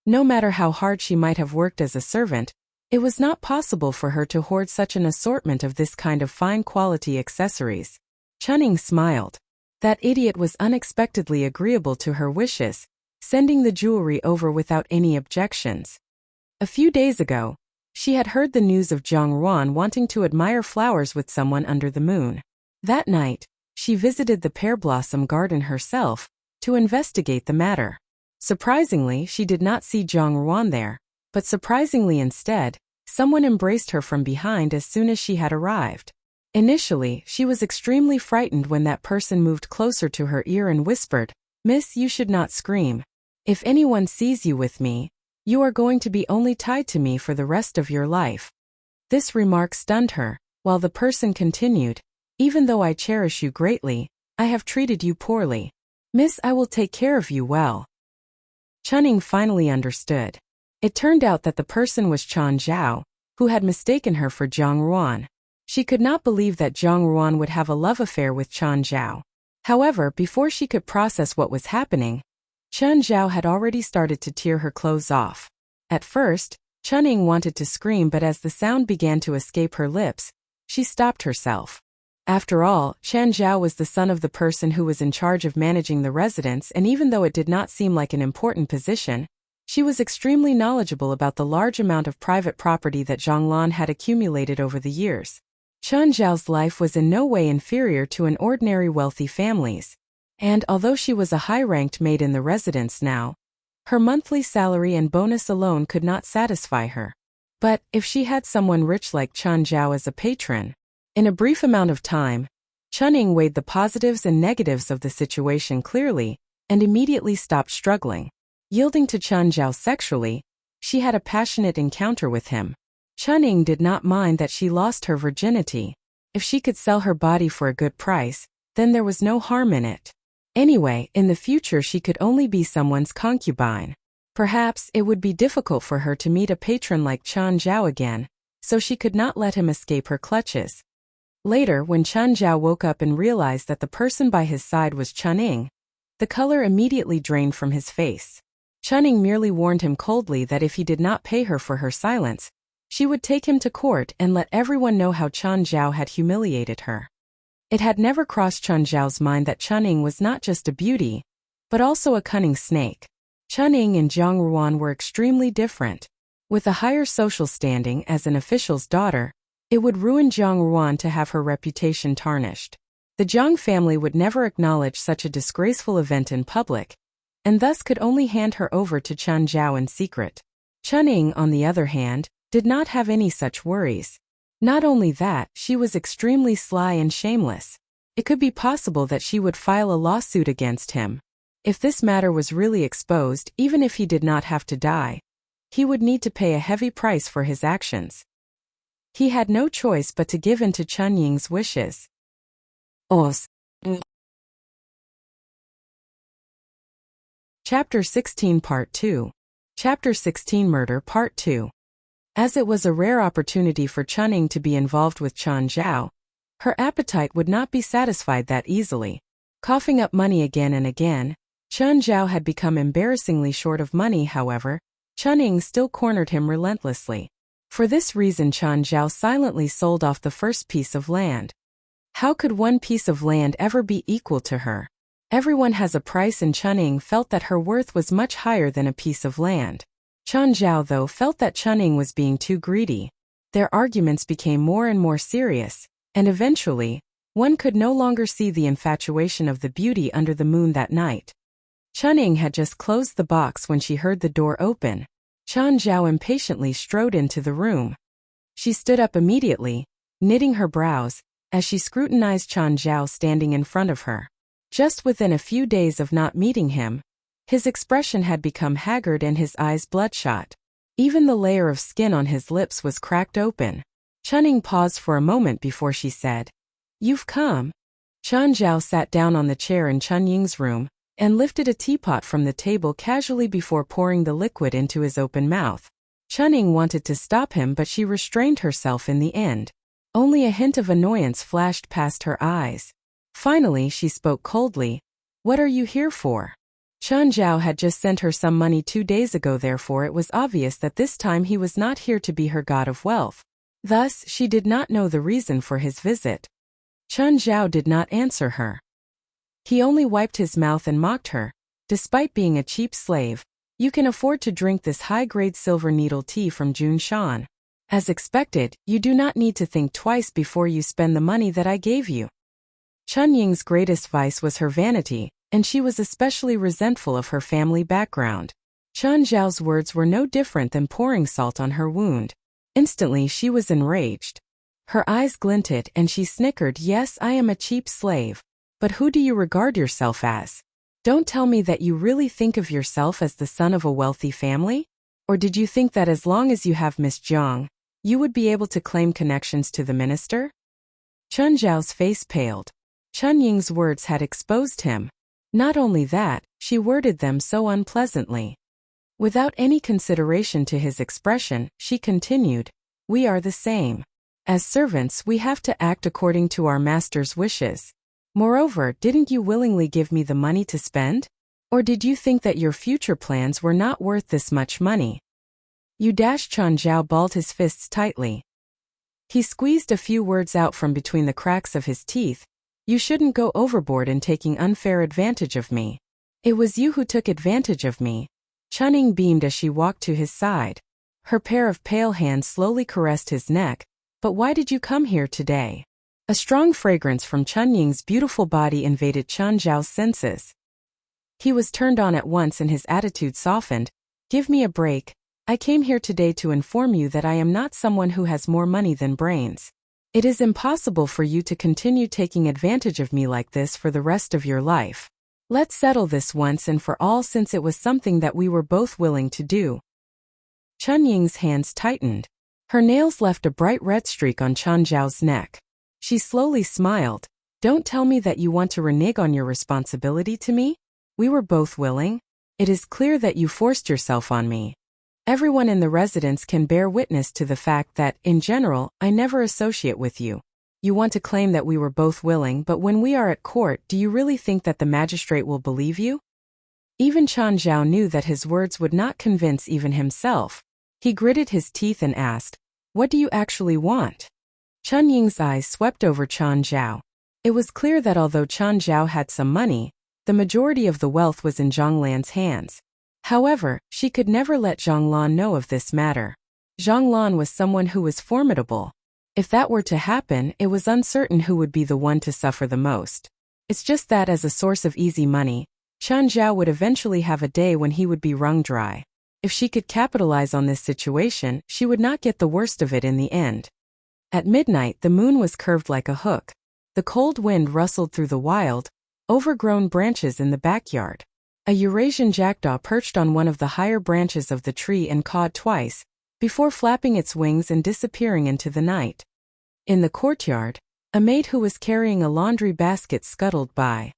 No matter how hard she might have worked as a servant, it was not possible for her to hoard such an assortment of this kind of fine quality accessories. Chunning smiled. That idiot was unexpectedly agreeable to her wishes, sending the jewelry over without any objections. A few days ago, she had heard the news of Zhang Ruan wanting to admire flowers with someone under the moon. That night, she visited the pear blossom garden herself to investigate the matter. Surprisingly, she did not see Zhang Ruan there, but surprisingly instead, someone embraced her from behind as soon as she had arrived. Initially, she was extremely frightened when that person moved closer to her ear and whispered, "Miss, you should not scream. If anyone sees you with me, you are going to be only tied to me for the rest of your life." This remark stunned her, while the person continued, "Even though I cherish you greatly, I have treated you poorly. Miss, I will take care of you well." Chunning finally understood. It turned out that the person was Chan Zhao, who had mistaken her for Zhang Ruan. She could not believe that Zhang Ruan would have a love affair with Chan Zhao. However, before she could process what was happening, Chen Zhao had already started to tear her clothes off. At first, Chunning wanted to scream, but as the sound began to escape her lips, she stopped herself. After all, Chan Zhao was the son of the person who was in charge of managing the residence, and even though it did not seem like an important position, she was extremely knowledgeable about the large amount of private property that Zhonglan had accumulated over the years. Chan Zhao's life was in no way inferior to an ordinary wealthy family's, and although she was a high-ranked maid in the residence now, her monthly salary and bonus alone could not satisfy her. But if she had someone rich like Chan Zhao as a patron, in a brief amount of time, Chunning weighed the positives and negatives of the situation clearly and immediately stopped struggling. Yielding to Chan Zhao sexually, she had a passionate encounter with him. Chunning did not mind that she lost her virginity. If she could sell her body for a good price, then there was no harm in it. Anyway, in the future she could only be someone's concubine. Perhaps it would be difficult for her to meet a patron like Chan Zhao again, so she could not let him escape her clutches. Later, when Chan Zhao woke up and realized that the person by his side was Chunning, the color immediately drained from his face. Chunning merely warned him coldly that if he did not pay her for her silence, she would take him to court and let everyone know how Chan Zhao had humiliated her. It had never crossed Chan Zhao's mind that Chunning was not just a beauty, but also a cunning snake. Chunning and Jiang Ruan were extremely different. With a higher social standing as an official's daughter, it would ruin Jiang Ruan to have her reputation tarnished. The Jiang family would never acknowledge such a disgraceful event in public, and thus could only hand her over to Chan Zhao in secret. Chunning, on the other hand, did not have any such worries. Not only that, she was extremely sly and shameless. It could be possible that she would file a lawsuit against him. If this matter was really exposed, even if he did not have to die, he would need to pay a heavy price for his actions. He had no choice but to give in to Chun Ying's wishes. Chapter 16 Part 2. Chapter 16 Murder Part 2. As it was a rare opportunity for Chunning to be involved with Chan Zhao, her appetite would not be satisfied that easily. Coughing up money again and again, Chan Zhao had become embarrassingly short of money. However, Chunning still cornered him relentlessly. For this reason Chan Zhao silently sold off the first piece of land. How could one piece of land ever be equal to her? Everyone has a price, and Chunning felt that her worth was much higher than a piece of land. Chan Zhao, though, felt that Chunning was being too greedy. Their arguments became more and more serious, and eventually, one could no longer see the infatuation of the beauty under the moon that night. Chunning had just closed the box when she heard the door open. Chan Zhao impatiently strode into the room. She stood up immediately, knitting her brows, as she scrutinized Chan Zhao standing in front of her. Just within a few days of not meeting him, his expression had become haggard and his eyes bloodshot. Even the layer of skin on his lips was cracked open. Chunning paused for a moment before she said, "You've come." Chan Zhao sat down on the chair in Chun Ying's room and lifted a teapot from the table casually before pouring the liquid into his open mouth. Chunning wanted to stop him, but she restrained herself in the end. Only a hint of annoyance flashed past her eyes. Finally, she spoke coldly, "What are you here for?" Chan Zhao had just sent her some money 2 days ago, therefore it was obvious that this time he was not here to be her god of wealth. Thus, she did not know the reason for his visit. Chan Zhao did not answer her. He only wiped his mouth and mocked her. "Despite being a cheap slave, you can afford to drink this high-grade silver needle tea from Junshan. As expected, you do not need to think twice before you spend the money that I gave you." Chun Ying's greatest vice was her vanity, and she was especially resentful of her family background. Chan Zhao's words were no different than pouring salt on her wound. Instantly she was enraged. Her eyes glinted and she snickered, "Yes, I am a cheap slave. But who do you regard yourself as? Don't tell me that you really think of yourself as the son of a wealthy family? Or did you think that as long as you have Miss Jiang, you would be able to claim connections to the minister?" Chun Zhao's face paled. Chun Ying's words had exposed him. Not only that, she worded them so unpleasantly. Without any consideration to his expression, she continued, "We are the same. As servants, we have to act according to our master's wishes. Moreover, didn't you willingly give me the money to spend? Or did you think that your future plans were not worth this much money?" Chan Zhao balled his fists tightly. He squeezed a few words out from between the cracks of his teeth. You shouldn't go overboard in taking unfair advantage of me. It was you who took advantage of me. Chunning beamed as she walked to his side. Her pair of pale hands slowly caressed his neck. But why did you come here today? A strong fragrance from Chunying's beautiful body invaded Chen Zhao's senses. He was turned on at once and his attitude softened. Give me a break. I came here today to inform you that I am not someone who has more money than brains. It is impossible for you to continue taking advantage of me like this for the rest of your life. Let's settle this once and for all since it was something that we were both willing to do. Chunying's hands tightened. Her nails left a bright red streak on Chen Zhao's neck. She slowly smiled. Don't tell me that you want to renege on your responsibility to me? We were both willing. It is clear that you forced yourself on me. Everyone in the residence can bear witness to the fact that, in general, I never associate with you. You want to claim that we were both willing, but when we are at court, do you really think that the magistrate will believe you? Even Chen Zhao knew that his words would not convince even himself. He gritted his teeth and asked, What do you actually want? Chunying's eyes swept over Chen Zhao. It was clear that although Chen Zhao had some money, the majority of the wealth was in Zhang Lan's hands. However, she could never let Zhang Lan know of this matter. Zhang Lan was someone who was formidable. If that were to happen, it was uncertain who would be the one to suffer the most. It's just that as a source of easy money, Chen Zhao would eventually have a day when he would be wrung dry. If she could capitalize on this situation, she would not get the worst of it in the end. At midnight, the moon was curved like a hook. The cold wind rustled through the wild, overgrown branches in the backyard. A Eurasian jackdaw perched on one of the higher branches of the tree and cawed twice, before flapping its wings and disappearing into the night. In the courtyard, a maid who was carrying a laundry basket scuttled by.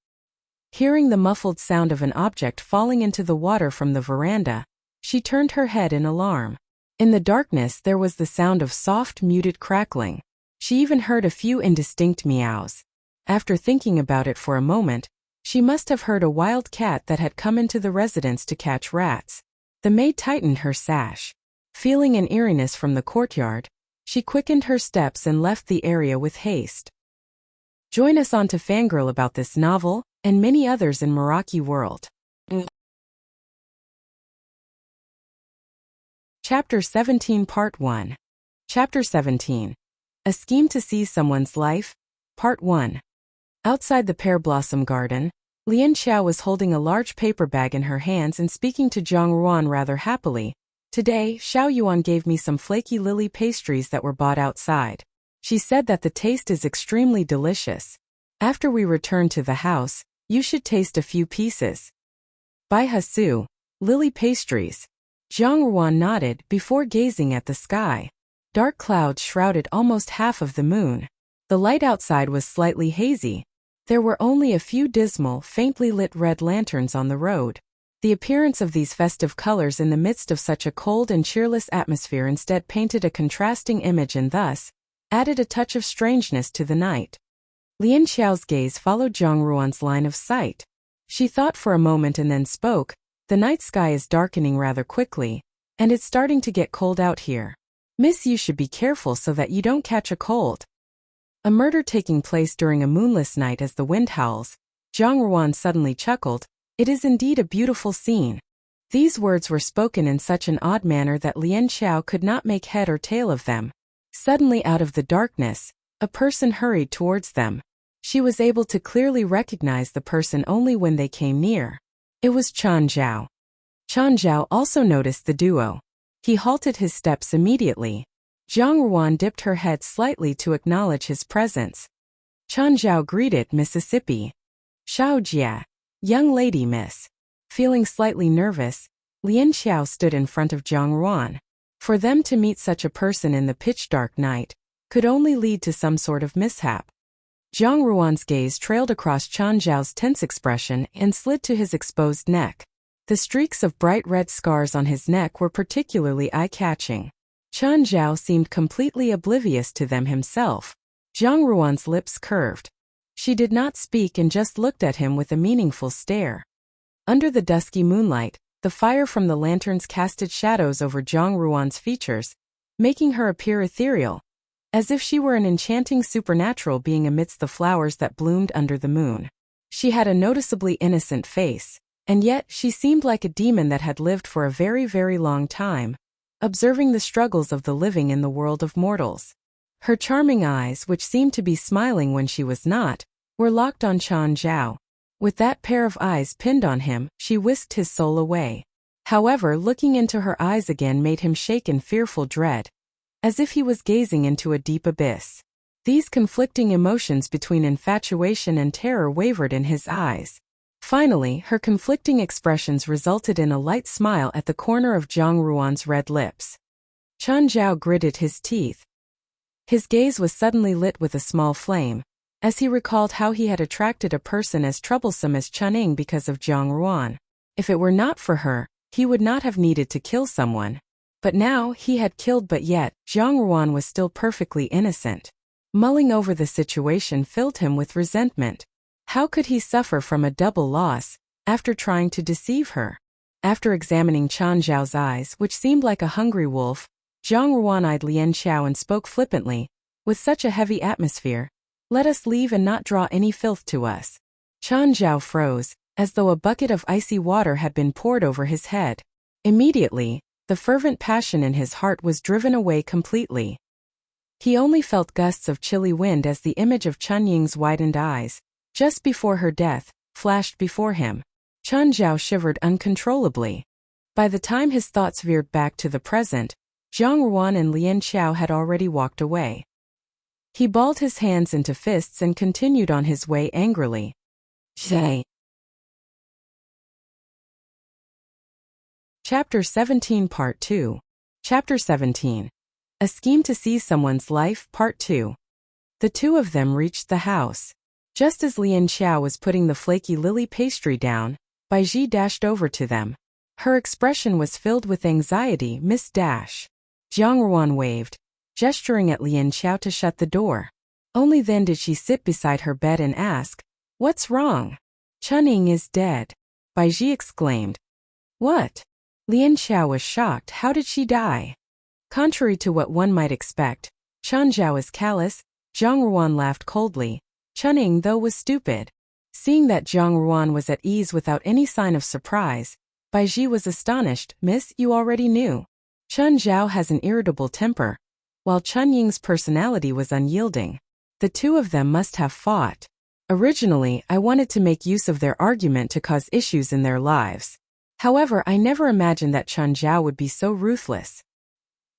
Hearing the muffled sound of an object falling into the water from the veranda, she turned her head in alarm. In the darkness there was the sound of soft, muted crackling. She even heard a few indistinct meows. After thinking about it for a moment, she must have heard a wild cat that had come into the residence to catch rats. The maid tightened her sash. Feeling an eeriness from the courtyard, she quickened her steps and left the area with haste. Join us on to fangirl about this novel, and many others in Meraki World. Chapter 17 Part 1. Chapter 17. A Scheme to Seize Someone's Life, Part 1. Outside the pear blossom garden, Lian Xiao was holding a large paper bag in her hands and speaking to Zhang Ruan rather happily. Today, Xiao Yuan gave me some flaky lily pastries that were bought outside. She said that the taste is extremely delicious. After we return to the house, you should taste a few pieces. Bai Hasu, lily pastries. Zhang Ruan nodded before gazing at the sky. Dark clouds shrouded almost half of the moon. The light outside was slightly hazy. There were only a few dismal, faintly lit red lanterns on the road. The appearance of these festive colors in the midst of such a cold and cheerless atmosphere instead painted a contrasting image and thus added a touch of strangeness to the night. Lian Xiao's gaze followed Zhang Ruan's line of sight. She thought for a moment and then spoke. The night sky is darkening rather quickly, and it's starting to get cold out here. Miss, you should be careful so that you don't catch a cold. A murder taking place during a moonless night as the wind howls. Zhang Ruan suddenly chuckled. It is indeed a beautiful scene. These words were spoken in such an odd manner that Lian Xiao could not make head or tail of them. Suddenly out of the darkness, a person hurried towards them. She was able to clearly recognize the person only when they came near. It was Chen Zhao. Chen Zhao also noticed the duo. He halted his steps immediately. Zhang Ruan dipped her head slightly to acknowledge his presence. Chen Zhao greeted Mississippi. Xiao Jia. Young lady, miss. Feeling slightly nervous, Lian Xiao stood in front of Zhang Ruan. For them to meet such a person in the pitch-dark night could only lead to some sort of mishap. Zhang Ruan's gaze trailed across Chen Zhao's tense expression and slid to his exposed neck. The streaks of bright red scars on his neck were particularly eye-catching. Chen Zhao seemed completely oblivious to them himself. Zhang Ruan's lips curved. She did not speak and just looked at him with a meaningful stare. Under the dusky moonlight, the fire from the lanterns casted shadows over Zhang Ruan's features, making her appear ethereal. as if she were an enchanting supernatural being amidst the flowers that bloomed under the moon. She had a noticeably innocent face, and yet she seemed like a demon that had lived for a very, very long time, observing the struggles of the living in the world of mortals. Her charming eyes, which seemed to be smiling when she was not, were locked on Chan Zhao. With that pair of eyes pinned on him, she whisked his soul away. However, looking into her eyes again made him shake in fearful dread, as if he was gazing into a deep abyss. These conflicting emotions between infatuation and terror wavered in his eyes. Finally, her conflicting expressions resulted in a light smile at the corner of Zhang Ruan's red lips. Chan Zhao gritted his teeth. His gaze was suddenly lit with a small flame, as he recalled how he had attracted a person as troublesome as Chunying because of Zhang Ruan. If it were not for her, he would not have needed to kill someone. But now he had killed, but yet Zhang Ruan was still perfectly innocent. Mulling over the situation filled him with resentment. How could he suffer from a double loss, after trying to deceive her? After examining Chan Zhao's eyes, which seemed like a hungry wolf, Zhang Ruan eyed Lian Xiao and spoke flippantly, with such a heavy atmosphere, "Let us leave and not draw any filth to us." Chan Zhao froze, as though a bucket of icy water had been poured over his head. Immediately, the fervent passion in his heart was driven away completely. He only felt gusts of chilly wind as the image of Chunying's widened eyes, just before her death, flashed before him. Chan Zhao shivered uncontrollably. By the time his thoughts veered back to the present, Zhang Ruan and Lian Xiao had already walked away. He balled his hands into fists and continued on his way angrily. Zhe. Chapter 17 Part 2. Chapter 17. A Scheme to Seize Someone's Life Part 2. The two of them reached the house. Just as Lian Xiao was putting the flaky lily pastry down, Bai Ji dashed over to them. Her expression was filled with anxiety. "Miss Dash." Zhang Ruan waved, gesturing at Lian Xiao to shut the door. Only then did she sit beside her bed and ask, "What's wrong?" "Chunying is dead," Bai Ji exclaimed. "What?" Lian Xiao was shocked. "How did she die?" Contrary to what one might expect, Chan Zhao is callous. Zhang Ruan laughed coldly. Chunying, though, was stupid. Seeing that Zhang Ruan was at ease without any sign of surprise, Bai Ji was astonished. "Miss, you already knew." Chan Zhao has an irritable temper, while Chunying's personality was unyielding. The two of them must have fought. Originally, I wanted to make use of their argument to cause issues in their lives. However, I never imagined that Chan Zhao would be so ruthless.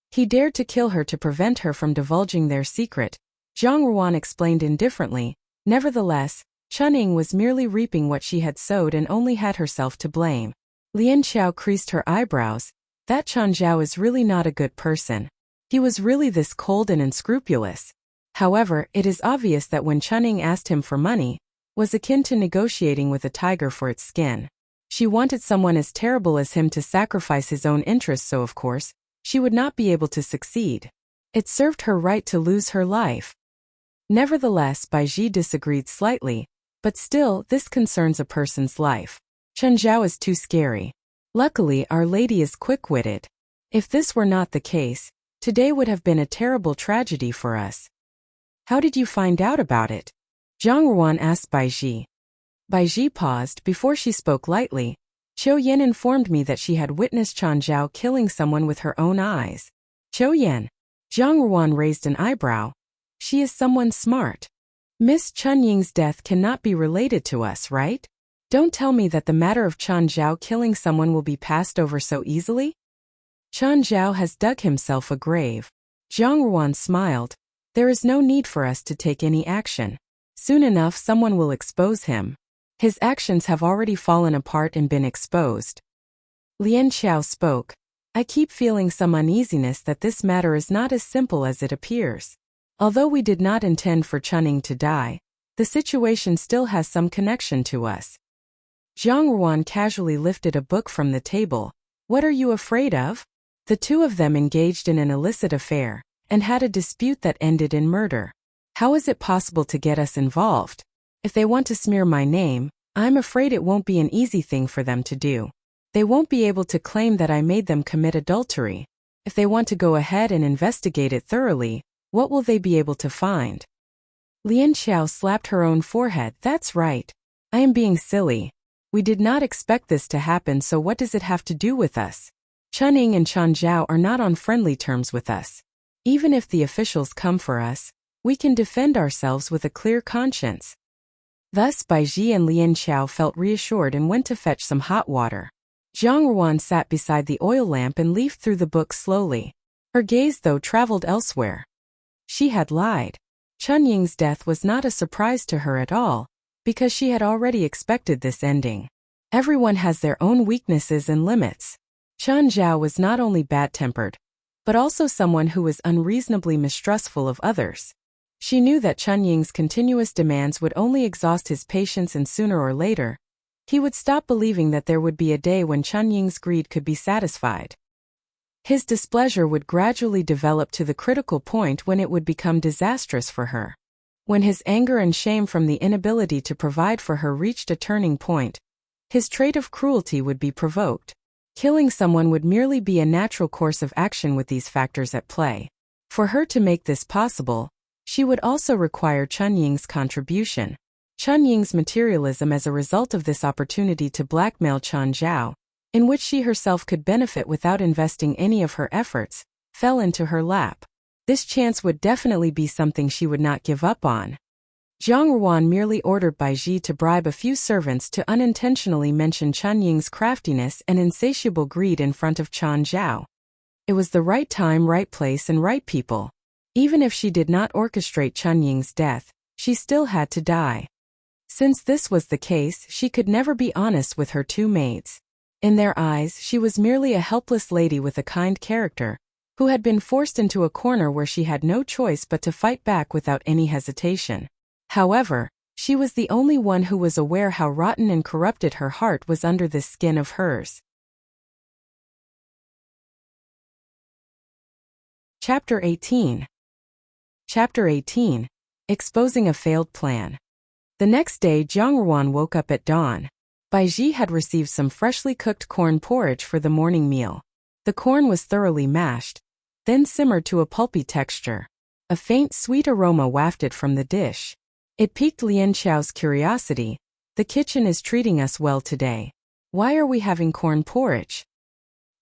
He dared to kill her to prevent her from divulging their secret, Zhang Ruan explained indifferently. Nevertheless, Chunying was merely reaping what she had sowed and only had herself to blame. Lian Xiao creased her eyebrows. That Chan Zhao is really not a good person. He was really this cold and unscrupulous. However, it is obvious that when Chunying asked him for money, was akin to negotiating with a tiger for its skin. She wanted someone as terrible as him to sacrifice his own interests, so of course, she would not be able to succeed. It served her right to lose her life. Nevertheless, Bai Ji disagreed slightly, but still, this concerns a person's life. Chan Zhao is too scary. Luckily, Our Lady is quick-witted. If this were not the case, today would have been a terrible tragedy for us. How did you find out about it? Zhang Ruan asked Bai Ji. Bai Ji paused before she spoke lightly. Qiu Yan informed me that she had witnessed Chan Zhao killing someone with her own eyes. Qiu Yan. Zhang Ruan raised an eyebrow. She is someone smart. Miss Chunying's death cannot be related to us, right? Don't tell me that the matter of Chan Zhao killing someone will be passed over so easily? Chan Zhao has dug himself a grave. Zhang Ruan smiled. There is no need for us to take any action. Soon enough someone will expose him. His actions have already fallen apart and been exposed. Lian Xiao spoke. I keep feeling some uneasiness that this matter is not as simple as it appears. Although we did not intend for Chunying to die, the situation still has some connection to us. Zhang Ruan casually lifted a book from the table. What are you afraid of? The two of them engaged in an illicit affair, and had a dispute that ended in murder. How is it possible to get us involved? If they want to smear my name, I'm afraid it won't be an easy thing for them to do. They won't be able to claim that I made them commit adultery. If they want to go ahead and investigate it thoroughly, What will they be able to find? Lian Xiao slapped her own forehead. That's right. I am being silly. We did not expect this to happen, so what does it have to do with us? Chen Ying and Chen Zhao are not on friendly terms with us. Even if the officials come for us, we can defend ourselves with a clear conscience. Thus Bai Ji and Lian Xiao felt reassured and went to fetch some hot water. Zhang Ruan sat beside the oil lamp and leafed through the book slowly. Her gaze, though, traveled elsewhere. She had lied. Chen Ying's death was not a surprise to her at all, because she had already expected this ending. Everyone has their own weaknesses and limits. Chen Zhao was not only bad-tempered, but also someone who was unreasonably mistrustful of others. She knew that Chen Ying's continuous demands would only exhaust his patience, and sooner or later, he would stop believing that there would be a day when Chen Ying's greed could be satisfied. His displeasure would gradually develop to the critical point when it would become disastrous for her. When his anger and shame from the inability to provide for her reached a turning point, his trait of cruelty would be provoked. Killing someone would merely be a natural course of action with these factors at play. For her to make this possible, she would also require Chen Ying's contribution. Chen Ying's materialism as a result of this opportunity to blackmail Chen Zhao, in which she herself could benefit without investing any of her efforts, fell into her lap. This chance would definitely be something she would not give up on. Zhang Ruan merely ordered Bai Ji to bribe a few servants to unintentionally mention Chen Ying's craftiness and insatiable greed in front of Chen Zhao. It was the right time, right place, and right people. Even if she did not orchestrate Chen Ying's death, she still had to die. Since this was the case, she could never be honest with her two maids. In their eyes, she was merely a helpless lady with a kind character, who had been forced into a corner where she had no choice but to fight back without any hesitation. However, she was the only one who was aware how rotten and corrupted her heart was under this skin of hers. Chapter 18. Chapter 18. Exposing a Failed Plan. The next day, Zhang Ruan woke up at dawn. Bai Ji had received some freshly cooked corn porridge for the morning meal. The corn was thoroughly mashed, then simmered to a pulpy texture. A faint, sweet aroma wafted from the dish. It piqued Lian Xiao's curiosity. The kitchen is treating us well today. Why are we having corn porridge?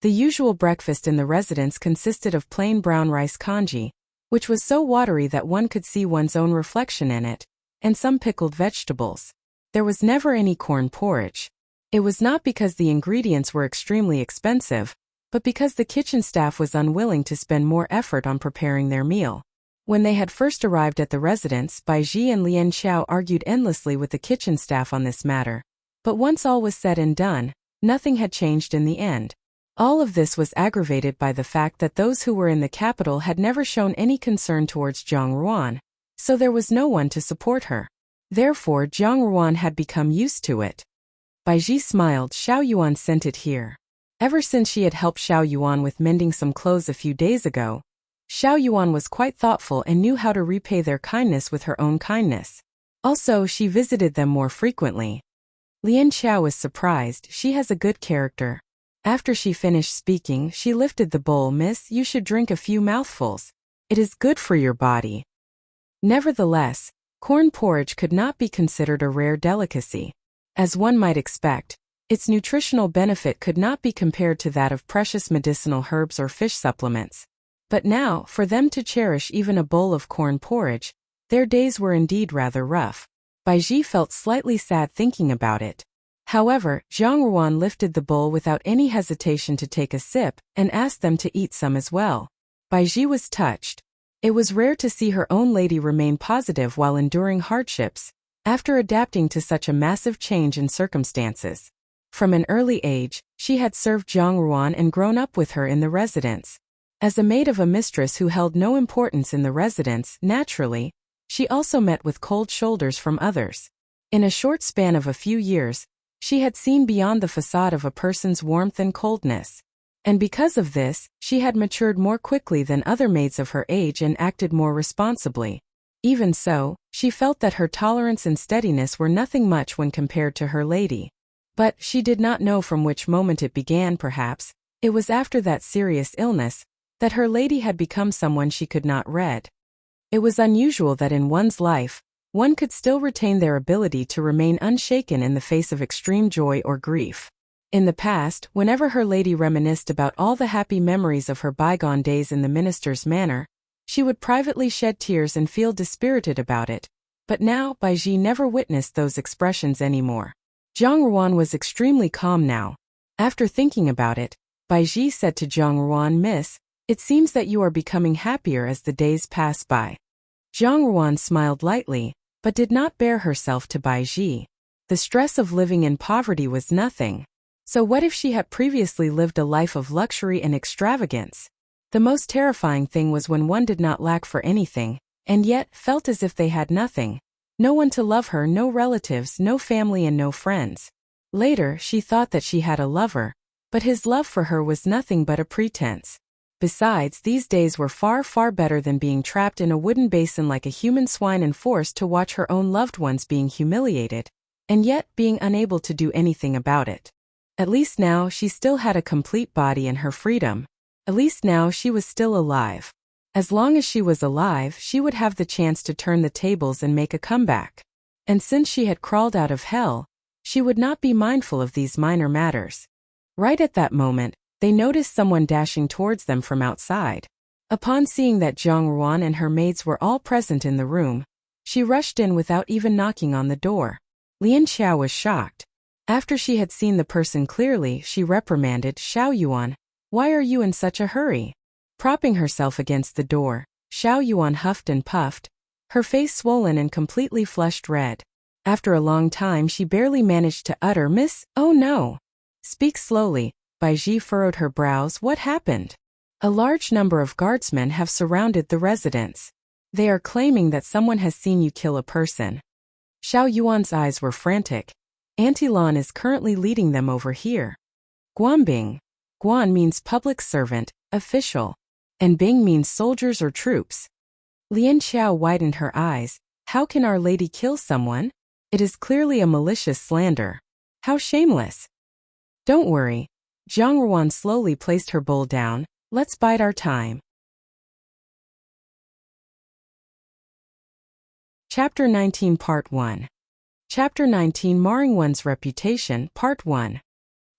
The usual breakfast in the residence consisted of plain brown rice congee, which was so watery that one could see one's own reflection in it, and some pickled vegetables. There was never any corn porridge. It was not because the ingredients were extremely expensive, but because the kitchen staff was unwilling to spend more effort on preparing their meal. When they had first arrived at the residence, Bai Ji and Lian Xiao argued endlessly with the kitchen staff on this matter. But once all was said and done, nothing had changed in the end. All of this was aggravated by the fact that those who were in the capital had never shown any concern towards Zhang Ruan, so there was no one to support her. Therefore, Zhang Ruan had become used to it. Bai Ji smiled. Xiao Yuan sent it here. Ever since she had helped Xiao Yuan with mending some clothes a few days ago, Xiao Yuan was quite thoughtful and knew how to repay their kindness with her own kindness. Also, she visited them more frequently. Lian Xiao was surprised. She has a good character. After she finished speaking, she lifted the bowl. Miss, you should drink a few mouthfuls. It is good for your body. Nevertheless, corn porridge could not be considered a rare delicacy. As one might expect, its nutritional benefit could not be compared to that of precious medicinal herbs or fish supplements. But now, for them to cherish even a bowl of corn porridge, their days were indeed rather rough. Bai Ji felt slightly sad thinking about it. However, Zhang Ruan lifted the bowl without any hesitation to take a sip, and asked them to eat some as well. Bai Ji was touched. It was rare to see her own lady remain positive while enduring hardships, after adapting to such a massive change in circumstances. From an early age, she had served Zhang Ruan and grown up with her in the residence. As a maid of a mistress who held no importance in the residence, naturally, she also met with cold shoulders from others. In a short span of a few years, she had seen beyond the facade of a person's warmth and coldness. And because of this, she had matured more quickly than other maids of her age and acted more responsibly. Even so, she felt that her tolerance and steadiness were nothing much when compared to her lady. But she did not know from which moment it began. Perhaps it was after that serious illness that her lady had become someone she could not read. It was unusual that in one's life, one could still retain their ability to remain unshaken in the face of extreme joy or grief. In the past, whenever her lady reminisced about all the happy memories of her bygone days in the minister's manor, she would privately shed tears and feel dispirited about it. But now, Baiji never witnessed those expressions anymore. Zhang Ruan was extremely calm now. After thinking about it, Baiji said to Zhang Ruan, "Miss, it seems that you are becoming happier as the days pass by." Zhang Ruan smiled lightly, but did not bear herself to Baiji. The stress of living in poverty was nothing. So what if she had previously lived a life of luxury and extravagance? The most terrifying thing was when one did not lack for anything, and yet felt as if they had nothing. No one to love her, no relatives, no family and no friends. Later, she thought that she had a lover, but his love for her was nothing but a pretense. Besides, these days were far, far better than being trapped in a wooden basin like a human swine and forced to watch her own loved ones being humiliated, and yet being unable to do anything about it. At least now she still had a complete body and her freedom. At least now she was still alive. As long as she was alive, she would have the chance to turn the tables and make a comeback. And since she had crawled out of hell, she would not be mindful of these minor matters. Right at that moment, they noticed someone dashing towards them from outside. Upon seeing that Zhang Ruan and her maids were all present in the room, she rushed in without even knocking on the door. Lian Xiao was shocked. After she had seen the person clearly, she reprimanded, "Xiao Yuan, why are you in such a hurry?" Propping herself against the door, Xiao Yuan huffed and puffed, her face swollen and completely flushed red. After a long time she barely managed to utter, "Miss, oh no." "Speak slowly." Baiji furrowed her brows. "What happened?" "A large number of guardsmen have surrounded the residence. They are claiming that someone has seen you kill a person." Xiao Yuan's eyes were frantic. "Auntie Lan is currently leading them over here." Guanbing. Guan means public servant, official, and Bing means soldiers or troops. Lian Xiao widened her eyes. "How can Our Lady kill someone? It is clearly a malicious slander. How shameless." "Don't worry." Zhang Ruan slowly placed her bowl down. "Let's bide our time." Chapter 19 Part 1. Chapter 19 Marring One's Reputation, Part 1.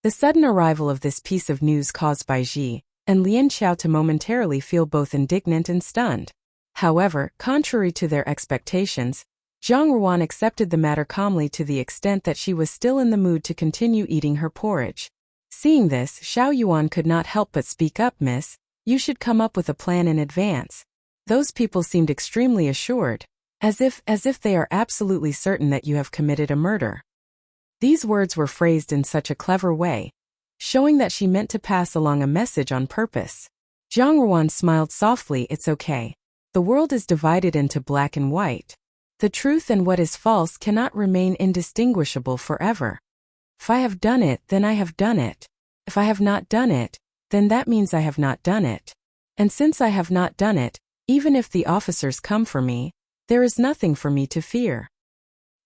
The sudden arrival of this piece of news caused Baiji and Lian Xiao to momentarily feel both indignant and stunned. However, contrary to their expectations, Zhang Ruan accepted the matter calmly to the extent that she was still in the mood to continue eating her porridge. Seeing this, Xiao Yuan could not help but speak up, "Miss, you should come up with a plan in advance." Those people seemed extremely assured, as if they are absolutely certain that you have committed a murder. These words were phrased in such a clever way, showing that she meant to pass along a message on purpose. Zhang Ruan smiled softly. "It's okay. The world is divided into black and white. The truth and what is false cannot remain indistinguishable forever. If I have done it, then I have done it. If I have not done it, then that means I have not done it. And since I have not done it, even if the officers come for me, there is nothing for me to fear."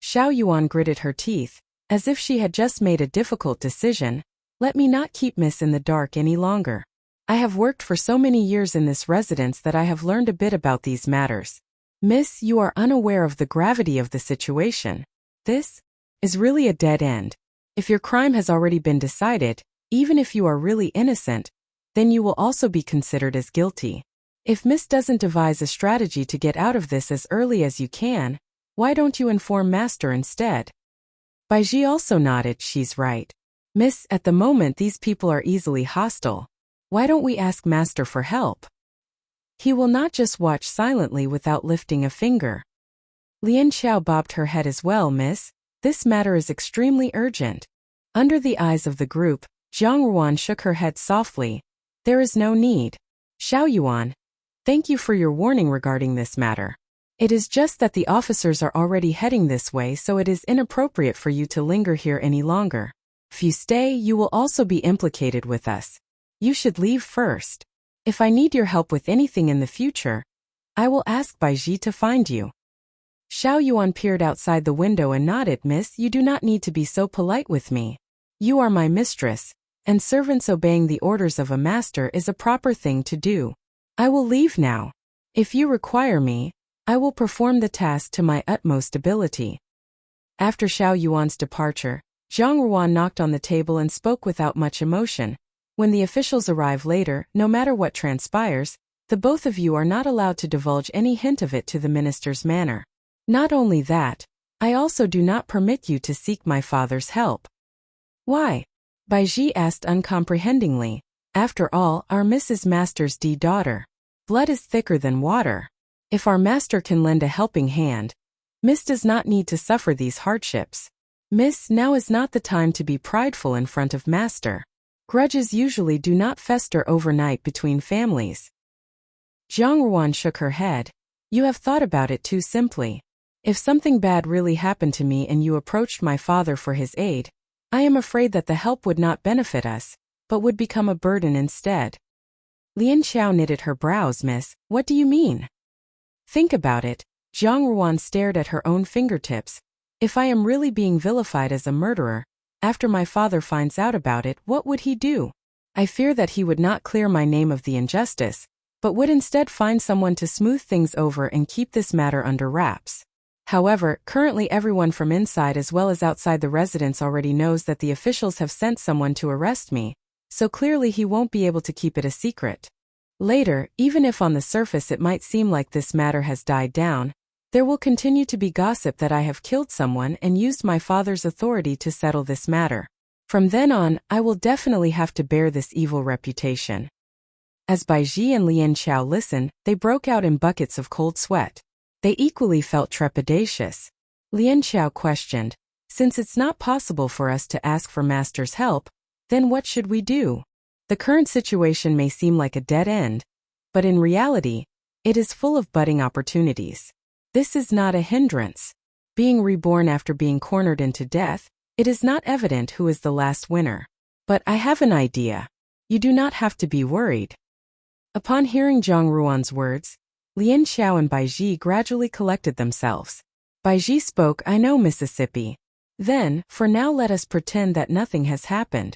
Xiao Yuan gritted her teeth, as if she had just made a difficult decision. "Let me not keep Miss in the dark any longer. I have worked for so many years in this residence that I have learned a bit about these matters. Miss, you are unaware of the gravity of the situation. This is really a dead end. If your crime has already been decided, even if you are really innocent, then you will also be considered as guilty. If Miss doesn't devise a strategy to get out of this as early as you can, why don't you inform Master instead?" Baiji also nodded. "She's right. Miss, at the moment these people are easily hostile. Why don't we ask Master for help? He will not just watch silently without lifting a finger." Lian Xiao bobbed her head as well. "Miss, this matter is extremely urgent." Under the eyes of the group, Zhang Ruan shook her head softly. "There is no need. Xiao Yuan, thank you for your warning regarding this matter. It is just that the officers are already heading this way, so it is inappropriate for you to linger here any longer. If you stay, you will also be implicated with us. You should leave first. If I need your help with anything in the future, I will ask Baiji to find you." Xiao Yuan peered outside the window and nodded. "Miss, you do not need to be so polite with me. You are my mistress, and servants obeying the orders of a master is a proper thing to do. I will leave now. If you require me, I will perform the task to my utmost ability. After Xiao Yuan's departure, Zhang Ruan knocked on the table and spoke without much emotion. When the officials arrive later, no matter what transpires, the both of you are not allowed to divulge any hint of it to the minister's manor. Not only that, I also do not permit you to seek my father's help. Why? Baiji asked uncomprehendingly. After all, our Mrs. Master's daughter. Blood is thicker than water. If our master can lend a helping hand, Miss does not need to suffer these hardships. Miss, now is not the time to be prideful in front of master. Grudges usually do not fester overnight between families. Zhang Ruan shook her head. You have thought about it too simply. If something bad really happened to me and you approached my father for his aid, I am afraid that the help would not benefit us, but would become a burden instead. Lian Xiao knitted her brows. Miss, what do you mean? Think about it. Zhang Ruan stared at her own fingertips. If I am really being vilified as a murderer, after my father finds out about it, what would he do? I fear that he would not clear my name of the injustice, but would instead find someone to smooth things over and keep this matter under wraps. However, currently everyone from inside as well as outside the residence already knows that the officials have sent someone to arrest me, so clearly he won't be able to keep it a secret. Later, even if on the surface it might seem like this matter has died down, there will continue to be gossip that I have killed someone and used my father's authority to settle this matter. From then on, I will definitely have to bear this evil reputation. As Baiji and Lian Xiao listened, they broke out in buckets of cold sweat. They equally felt trepidatious. Lian Xiao questioned, since it's not possible for us to ask for master's help, then what should we do? The current situation may seem like a dead end, but in reality, it is full of budding opportunities. This is not a hindrance. Being reborn after being cornered into death, it is not evident who is the last winner. But I have an idea. You do not have to be worried. Upon hearing Zhang Ruan's words, Lian Xiao and Baiji gradually collected themselves. Baiji spoke, I know Mississippi. Then, for now let us pretend that nothing has happened.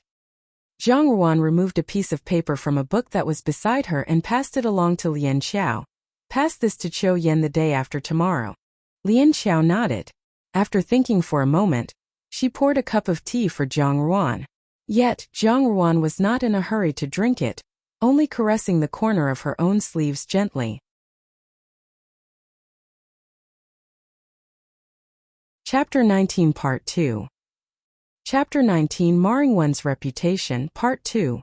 Zhang Ruan removed a piece of paper from a book that was beside her and passed it along to Lian Xiao. Pass this to Qiu Yan the day after tomorrow. Lian Xiao nodded. After thinking for a moment, she poured a cup of tea for Zhang Ruan. Yet, Zhang Ruan was not in a hurry to drink it, only caressing the corner of her own sleeves gently. Chapter 19 Part 2. Chapter 19 Marring One's Reputation Part 2.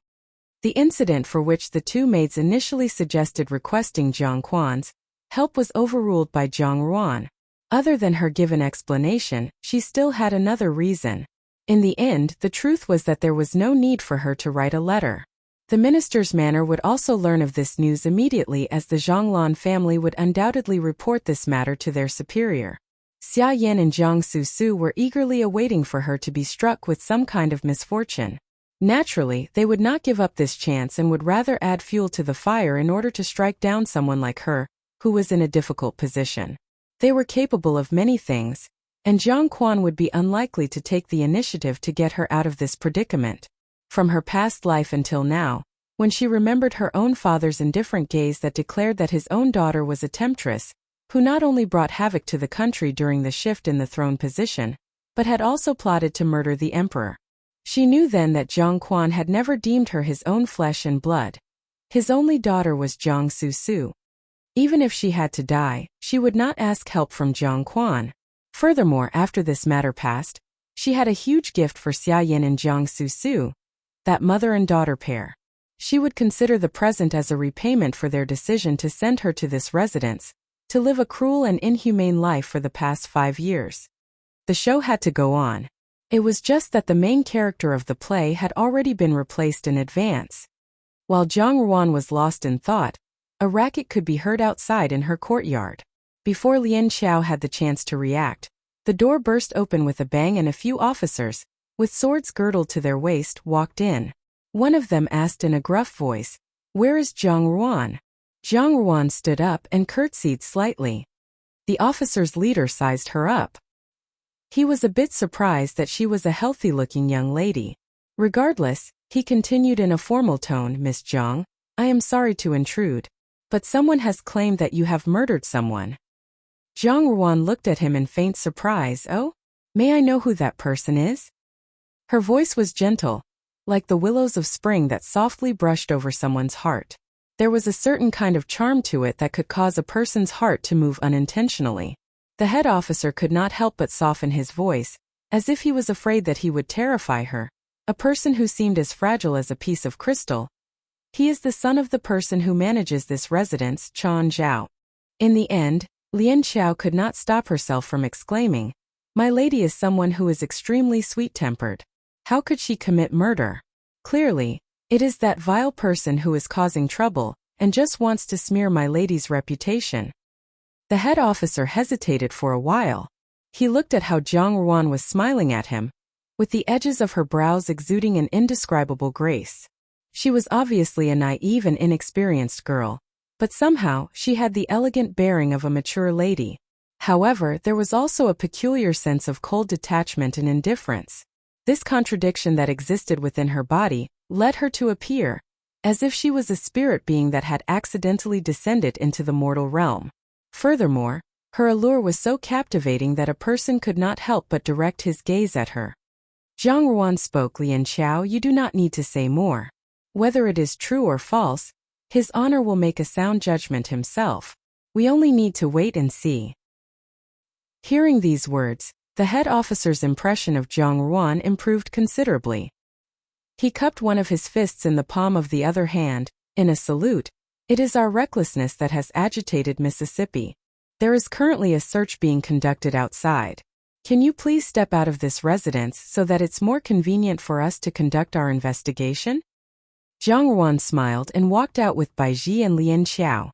The incident for which the two maids initially suggested requesting Zhang Quan's help was overruled by Zhang Ruan. Other than her given explanation, she still had another reason. In the end, the truth was that there was no need for her to write a letter. The minister's manor would also learn of this news immediately, as the Zhanglan family would undoubtedly report this matter to their superior. Xia Yan and Jiang Susu were eagerly awaiting for her to be struck with some kind of misfortune. Naturally, they would not give up this chance and would rather add fuel to the fire in order to strike down someone like her, who was in a difficult position. They were capable of many things, and Zhang Quan would be unlikely to take the initiative to get her out of this predicament. From her past life until now, when she remembered her own father's indifferent gaze that declared that his own daughter was a temptress, who not only brought havoc to the country during the shift in the throne position, but had also plotted to murder the emperor. She knew then that Zhang Quan had never deemed her his own flesh and blood. His only daughter was Jiang Susu. Even if she had to die, she would not ask help from Zhang Quan. Furthermore, after this matter passed, she had a huge gift for Xia Yan and Jiang Susu, that mother and daughter pair. She would consider the present as a repayment for their decision to send her to this residence, to live a cruel and inhumane life for the past 5 years. The show had to go on. It was just that the main character of the play had already been replaced in advance. While Zhang Ruan was lost in thought, a racket could be heard outside in her courtyard. Before Lian Xiao had the chance to react, the door burst open with a bang and a few officers, with swords girdled to their waist, walked in. One of them asked in a gruff voice, "Where is Zhang Ruan?" Zhang Ruan stood up and curtsied slightly. The officer's leader sized her up. He was a bit surprised that she was a healthy-looking young lady. Regardless, he continued in a formal tone, "Miss Zhang, I am sorry to intrude, but someone has claimed that you have murdered someone." Zhang Ruan looked at him in faint surprise. Oh? May I know who that person is? Her voice was gentle, like the willows of spring that softly brushed over someone's heart. There was a certain kind of charm to it that could cause a person's heart to move unintentionally. The head officer could not help but soften his voice, as if he was afraid that he would terrify her, a person who seemed as fragile as a piece of crystal. He is the son of the person who manages this residence, Chan Zhao. In the end, Lian Xiao could not stop herself from exclaiming, "My lady is someone who is extremely sweet-tempered. How could she commit murder? Clearly, it is that vile person who is causing trouble, and just wants to smear my lady's reputation." The head officer hesitated for a while. He looked at how Zhang Ruan was smiling at him, with the edges of her brows exuding an indescribable grace. She was obviously a naive and inexperienced girl, but somehow she had the elegant bearing of a mature lady. However, there was also a peculiar sense of cold detachment and indifference. This contradiction that existed within her body led her to appear as if she was a spirit being that had accidentally descended into the mortal realm. Furthermore, her allure was so captivating that a person could not help but direct his gaze at her. Zhang Ruan spoke. "Lian Xiao, you do not need to say more. Whether it is true or false, his honor will make a sound judgment himself. We only need to wait and see." Hearing these words, the head officer's impression of Zhang Ruan improved considerably. He cupped one of his fists in the palm of the other hand, in a salute. "It is our recklessness that has agitated Mississippi. There is currently a search being conducted outside. Can you please step out of this residence so that it's more convenient for us to conduct our investigation?" Zhang Ruan smiled and walked out with Baiji and Lian Xiao.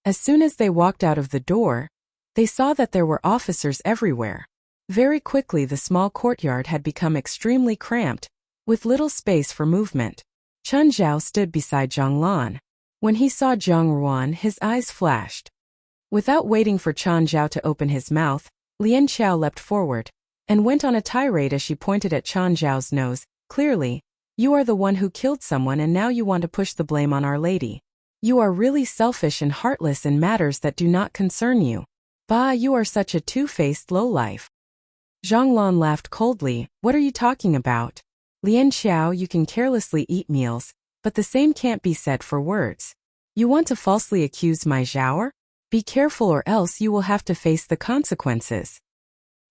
As soon as they walked out of the door, they saw that there were officers everywhere. Very quickly the small courtyard had become extremely cramped, with little space for movement. Chen Zhao stood beside Zhang Lan. When he saw Zhang Ruan, his eyes flashed. Without waiting for Chen Zhao to open his mouth, Lian Xiao leapt forward and went on a tirade as she pointed at Chen Zhao's nose. "Clearly, you are the one who killed someone and now you want to push the blame on Our Lady. You are really selfish and heartless in matters that do not concern you. Bah, you are such a two-faced lowlife." Zhang Lan laughed coldly. "What are you talking about? Lian Xiao, you can carelessly eat meals, but the same can't be said for words. You want to falsely accuse my Zhaoer? Be careful or else you will have to face the consequences."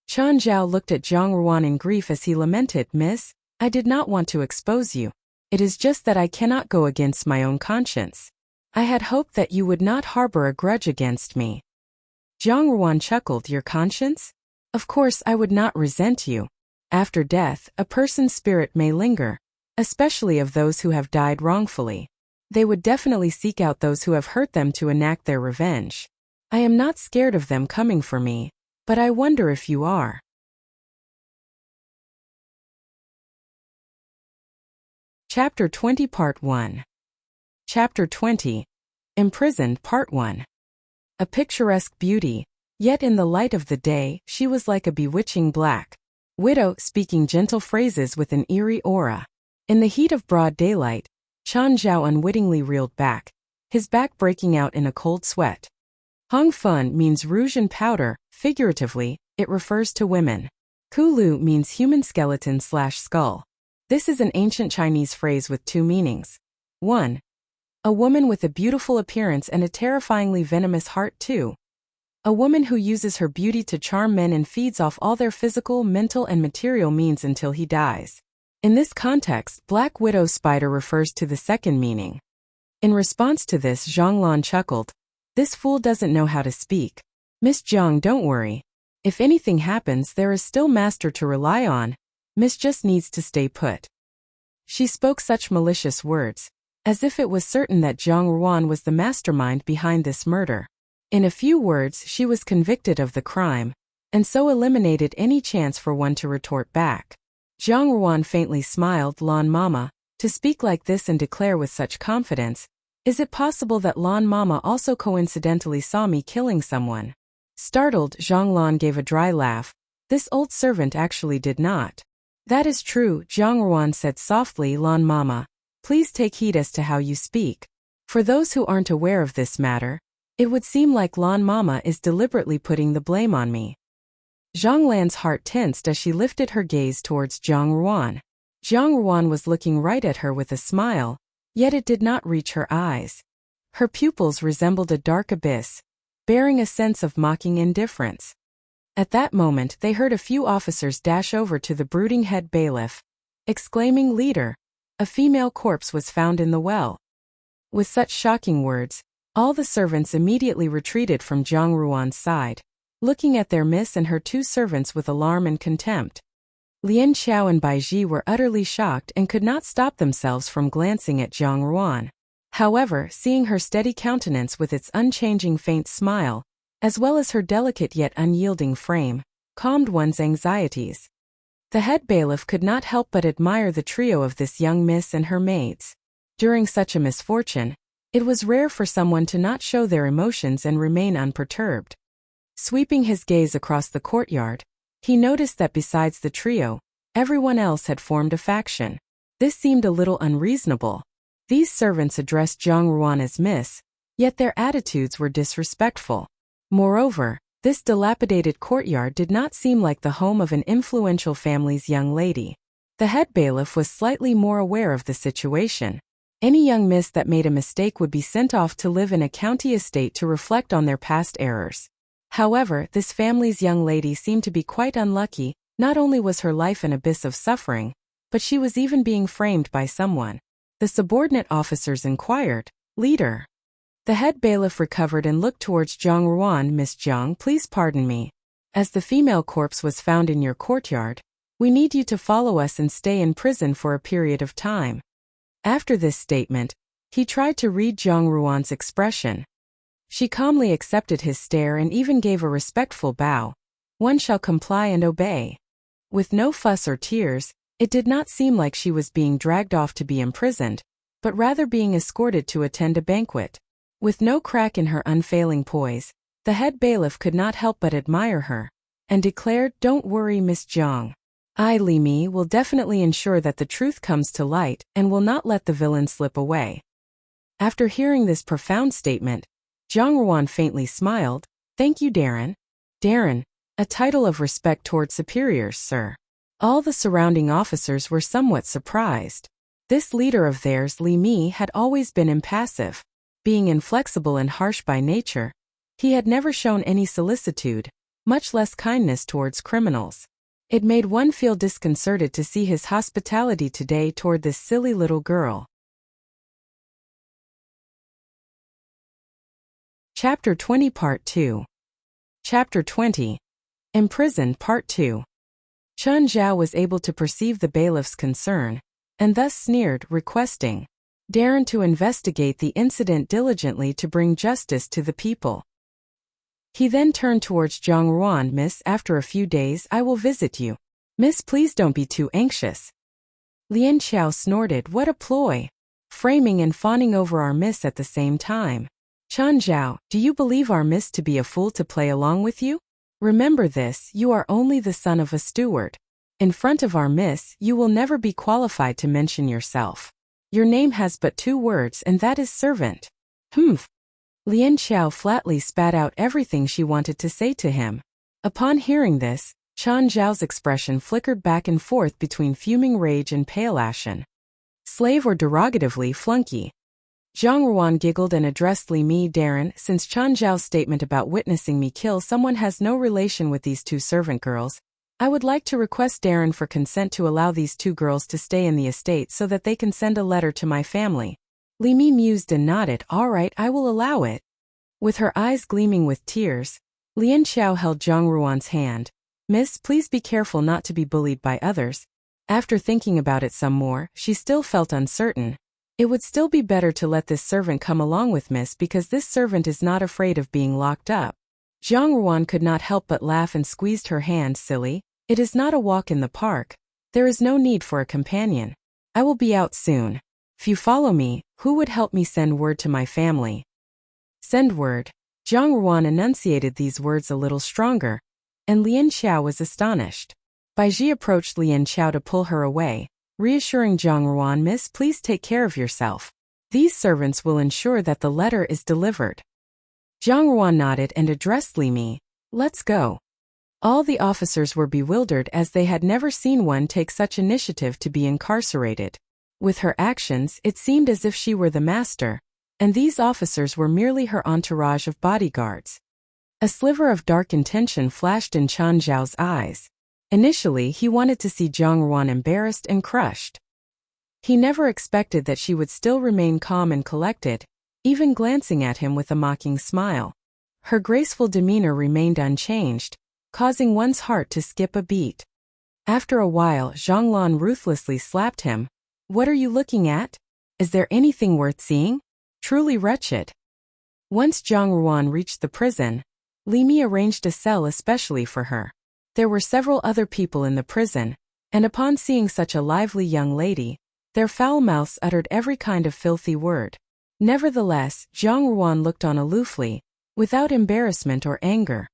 Chen Zhao looked at Zhang Ruan in grief as he lamented, "Miss, I did not want to expose you. It is just that I cannot go against my own conscience. I had hoped that you would not harbor a grudge against me." Zhang Ruan chuckled. "Your conscience? Of course I would not resent you. After death, a person's spirit may linger, especially of those who have died wrongfully. They would definitely seek out those who have hurt them to enact their revenge. I am not scared of them coming for me, but I wonder if you are." Chapter 20 Part 1. Chapter 20. Imprisoned Part 1. A picturesque beauty, yet in the light of the day, she was like a bewitching black widow speaking gentle phrases with an eerie aura. In the heat of broad daylight, Chen Zhao unwittingly reeled back, his back breaking out in a cold sweat. Hong Fun means rouge and powder. Figuratively, it refers to women. Kulu means human skeleton/skull. This is an ancient Chinese phrase with two meanings. 1. A woman with a beautiful appearance and a terrifyingly venomous heart. 2. A woman who uses her beauty to charm men and feeds off all their physical, mental, and material means until he dies. In this context, Black Widow Spider refers to the second meaning. In response to this, Zhang Lan chuckled. "This fool doesn't know how to speak. Miss Zhang, don't worry. If anything happens, there is still Master to rely on. Miss just needs to stay put." She spoke such malicious words, as if it was certain that Zhang Ruan was the mastermind behind this murder. In a few words, she was convicted of the crime, and so eliminated any chance for one to retort back. Zhang Ruan faintly smiled. "Lan Mama, to speak like this and declare with such confidence, is it possible that Lan Mama also coincidentally saw me killing someone?" Startled, Zhang Lan gave a dry laugh. "This old servant actually did not." "That is true," Zhang Ruan said softly. "Lan Mama, please take heed as to how you speak. For those who aren't aware of this matter, It would seem like Lan Mama is deliberately putting the blame on me. Zhang Lan's heart tensed as she lifted her gaze towards Zhang Ruan. Zhang Ruan was looking right at her with a smile, yet it did not reach her eyes. Her pupils resembled a dark abyss, bearing a sense of mocking indifference. At that moment they heard a few officers dash over to the brooding head bailiff, exclaiming, "Leader! A female corpse was found in the well." With such shocking words, all the servants immediately retreated from Zhang Ruan's side, looking at their miss and her two servants with alarm and contempt. Lian Xiao and Bai Ji were utterly shocked and could not stop themselves from glancing at Zhang Ruan. However, seeing her steady countenance with its unchanging faint smile, as well as her delicate yet unyielding frame, calmed one's anxieties. The head bailiff could not help but admire the trio of this young miss and her maids. During such a misfortune, it was rare for someone to not show their emotions and remain unperturbed. Sweeping his gaze across the courtyard, he noticed that besides the trio, everyone else had formed a faction. This seemed a little unreasonable. These servants addressed Zhang Ruan as Miss, yet their attitudes were disrespectful. Moreover, this dilapidated courtyard did not seem like the home of an influential family's young lady. The head bailiff was slightly more aware of the situation. Any young miss that made a mistake would be sent off to live in a county estate to reflect on their past errors. However, this family's young lady seemed to be quite unlucky. Not only was her life an abyss of suffering, but she was even being framed by someone. The subordinate officers inquired, "Leader." The head bailiff recovered and looked towards Zhang Ruan. "Miss Zhang, please pardon me. As the female corpse was found in your courtyard, we need you to follow us and stay in prison for a period of time." After this statement, he tried to read Zhang Ruan's expression. She calmly accepted his stare and even gave a respectful bow. One shall comply and obey. With no fuss or tears, it did not seem like she was being dragged off to be imprisoned, but rather being escorted to attend a banquet. With no crack in her unfailing poise, the head bailiff could not help but admire her, and declared, "Don't worry, Miss Zhang. I, Li Mi, will definitely ensure that the truth comes to light and will not let the villain slip away." After hearing this profound statement, Zhang Ruan faintly smiled. "Thank you, Darren." "Darren, a title of respect toward superiors, sir." All the surrounding officers were somewhat surprised. This leader of theirs, Li Mi, had always been impassive. Being inflexible and harsh by nature, he had never shown any solicitude, much less kindness towards criminals. It made one feel disconcerted to see his hospitality today toward this silly little girl. Chapter 20 Part 2. Chapter 20. Imprisoned Part 2. Chen Zhao was able to perceive the bailiff's concern, and thus sneered, requesting Darren to investigate the incident diligently to bring justice to the people. He then turned towards Zhang Ruan. "Miss, after a few days I will visit you. Miss, please don't be too anxious." Lian Xiao snorted, "What a ploy! Framing and fawning over our miss at the same time. Chen Zhao, do you believe our miss to be a fool to play along with you? Remember this, you are only the son of a steward. In front of our miss, you will never be qualified to mention yourself. Your name has but 2 words, and that is servant." "Humph." Lian Xiao flatly spat out everything she wanted to say to him. Upon hearing this, Chen Zhao's expression flickered back and forth between fuming rage and pale ashen. "Slave or derogatively flunky." Zhang Ruan giggled and addressed Li Mi. "Darren, since Chen Zhao's statement about witnessing me kill someone has no relation with these 2 servant girls, I would like to request Darren for consent to allow these 2 girls to stay in the estate so that they can send a letter to my family." Li Mi mused and nodded. "All right, I will allow it." With her eyes gleaming with tears, Lian Xiao held Zhang Ruan's hand. "Miss, please be careful not to be bullied by others." After thinking about it some more, she still felt uncertain. It would still be better to let this servant come along with Miss because this servant is not afraid of being locked up. Zhang Ruan could not help but laugh and squeezed her hand. "Silly, it is not a walk in the park. There is no need for a companion. I will be out soon. If you follow me, who would help me send word to my family?" "Send word." Zhang Ruan enunciated these words a little stronger, and Lian Xiao was astonished. Bai Ji approached Lian Xiao to pull her away, reassuring Zhang Ruan, "Miss, please take care of yourself. These servants will ensure that the letter is delivered." Zhang Ruan nodded and addressed Li Mi. Let's go. All the officers were bewildered as they had never seen one take such initiative to be incarcerated. With her actions, it seemed as if she were the master, and these officers were merely her entourage of bodyguards. A sliver of dark intention flashed in Chen Zhao's eyes. Initially, he wanted to see Zhang Ruan embarrassed and crushed. He never expected that she would still remain calm and collected, even glancing at him with a mocking smile. Her graceful demeanor remained unchanged, causing one's heart to skip a beat. After a while, Zhang Lan ruthlessly slapped him. What are you looking at? Is there anything worth seeing? Truly wretched. Once Zhang Ruan reached the prison, Li Mi arranged a cell especially for her. There were several other people in the prison, and upon seeing such a lively young lady, their foul mouths uttered every kind of filthy word. Nevertheless, Zhang Ruan looked on aloofly, without embarrassment or anger.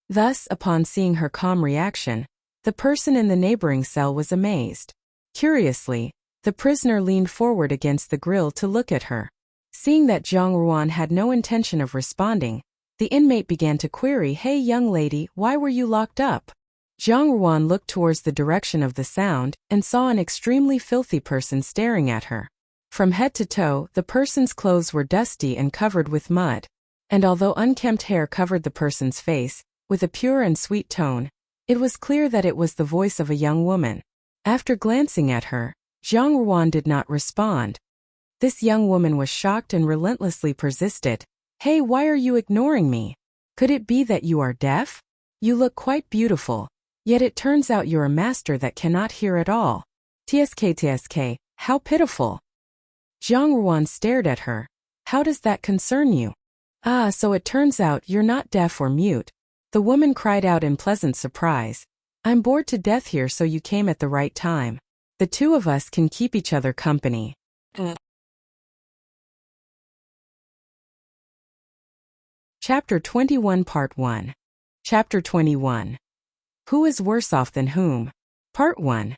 Thus, upon seeing her calm reaction, the person in the neighboring cell was amazed. Curiously, the prisoner leaned forward against the grill to look at her. Seeing that Zhang Ruan had no intention of responding, the inmate began to query, "Hey young lady, why were you locked up?" Zhang Ruan looked towards the direction of the sound and saw an extremely filthy person staring at her. From head to toe, the person's clothes were dusty and covered with mud, and although unkempt hair covered the person's face, with a pure and sweet tone, it was clear that it was the voice of a young woman. After glancing at her, Zhang Ruan did not respond. This young woman was shocked and relentlessly persisted. "Hey, why are you ignoring me? Could it be that you are deaf? You look quite beautiful, yet it turns out you're a master that cannot hear at all. Tsk, how pitiful." Zhang Ruan stared at her. "How does that concern you?" "Ah, so it turns out you're not deaf or mute." The woman cried out in pleasant surprise. "I'm bored to death here, so you came at the right time. The two of us can keep each other company." Chapter 21 Part 1. Chapter 21. Who is worse off than whom? Part 1.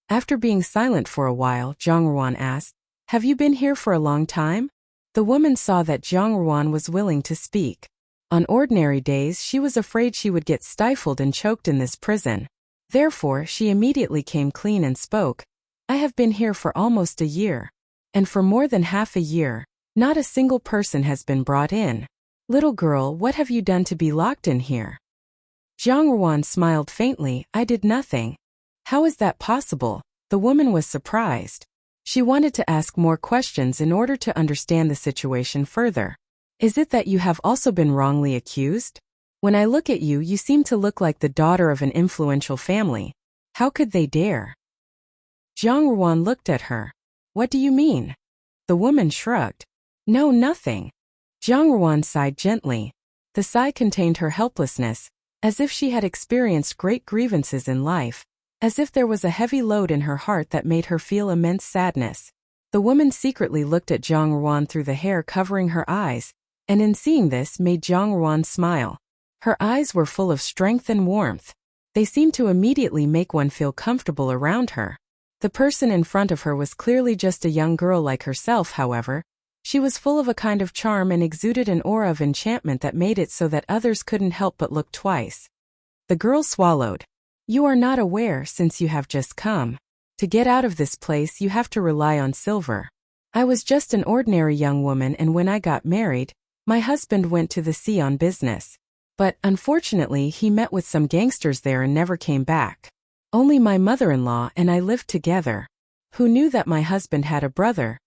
After being silent for a while, Zhang Ruan asked, "Have you been here for a long time?" The woman saw that Zhang Ruan was willing to speak. On ordinary days, she was afraid she would get stifled and choked in this prison. Therefore, she immediately came clean and spoke. "I have been here for almost a year. And for more than half a year, not a single person has been brought in. Little girl, what have you done to be locked in here?" Zhang Ruan smiled faintly. "I did nothing." "How is that possible?" The woman was surprised. She wanted to ask more questions in order to understand the situation further. "Is it that you have also been wrongly accused? When I look at you, you seem to look like the daughter of an influential family. How could they dare?" Zhang Ruan looked at her. "What do you mean?" The woman shrugged. "No, nothing." Zhang Ruan sighed gently. The sigh contained her helplessness, as if she had experienced great grievances in life, as if there was a heavy load in her heart that made her feel immense sadness. The woman secretly looked at Zhang Ruan through the hair covering her eyes, and in seeing this made Zhang Ruan smile. Her eyes were full of strength and warmth. They seemed to immediately make one feel comfortable around her. The person in front of her was clearly just a young girl like herself, however. She was full of a kind of charm and exuded an aura of enchantment that made it so that others couldn't help but look twice. The girl swallowed. "You are not aware, since you have just come. To get out of this place you have to rely on silver. I was just an ordinary young woman, and when I got married, my husband went to the sea on business. But, unfortunately, he met with some gangsters there and never came back. Only my mother-in-law and I lived together. Who knew that my husband had a brother?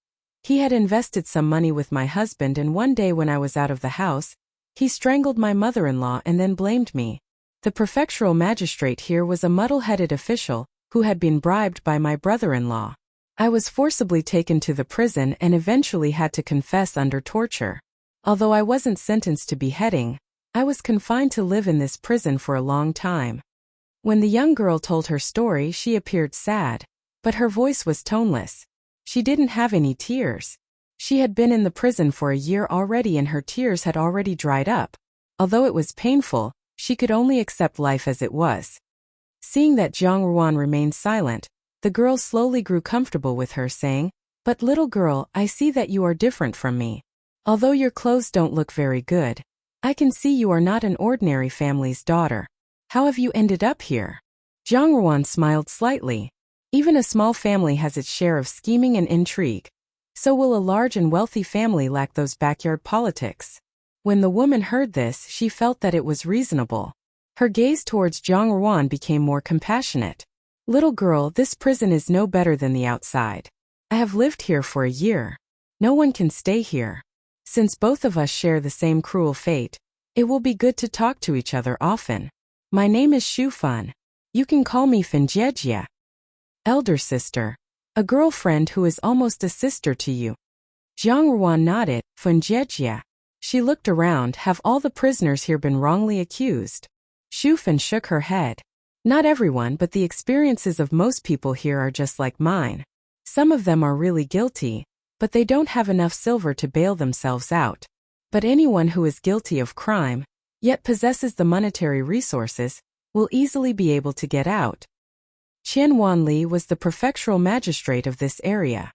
He had invested some money with my husband, and one day when I was out of the house, he strangled my mother-in-law and then blamed me. The prefectural magistrate here was a muddle-headed official who had been bribed by my brother-in-law. I was forcibly taken to the prison and eventually had to confess under torture. Although I wasn't sentenced to beheading, I was confined to live in this prison for a long time." When the young girl told her story, she appeared sad, but her voice was toneless. She didn't have any tears. She had been in the prison for a year already and her tears had already dried up. Although it was painful, she could only accept life as it was. Seeing that Zhang Ruan remained silent, the girl slowly grew comfortable with her, saying, "But little girl, I see that you are different from me. Although your clothes don't look very good, I can see you are not an ordinary family's daughter. How have you ended up here? Zhang Ruan smiled slightly. Even a small family has its share of scheming and intrigue. So will a large and wealthy family lack those backyard politics. When the woman heard this, she felt that it was reasonable. Her gaze towards Zhang Ruan became more compassionate. Little girl, this prison is no better than the outside. I have lived here for a year. No one can stay here. Since both of us share the same cruel fate, it will be good to talk to each other often. My name is Xu Fan. You can call me Fanjejia. Elder sister. A girlfriend who is almost a sister to you. Zhang Ruan nodded. Fanjejia. She looked around. Have all the prisoners here been wrongly accused? Xu Fan shook her head. Not everyone, but the experiences of most people here are just like mine. Some of them are really guilty, but they don't have enough silver to bail themselves out. But anyone who is guilty of crime, yet possesses the monetary resources, will easily be able to get out. Qian Wanli was the prefectural magistrate of this area.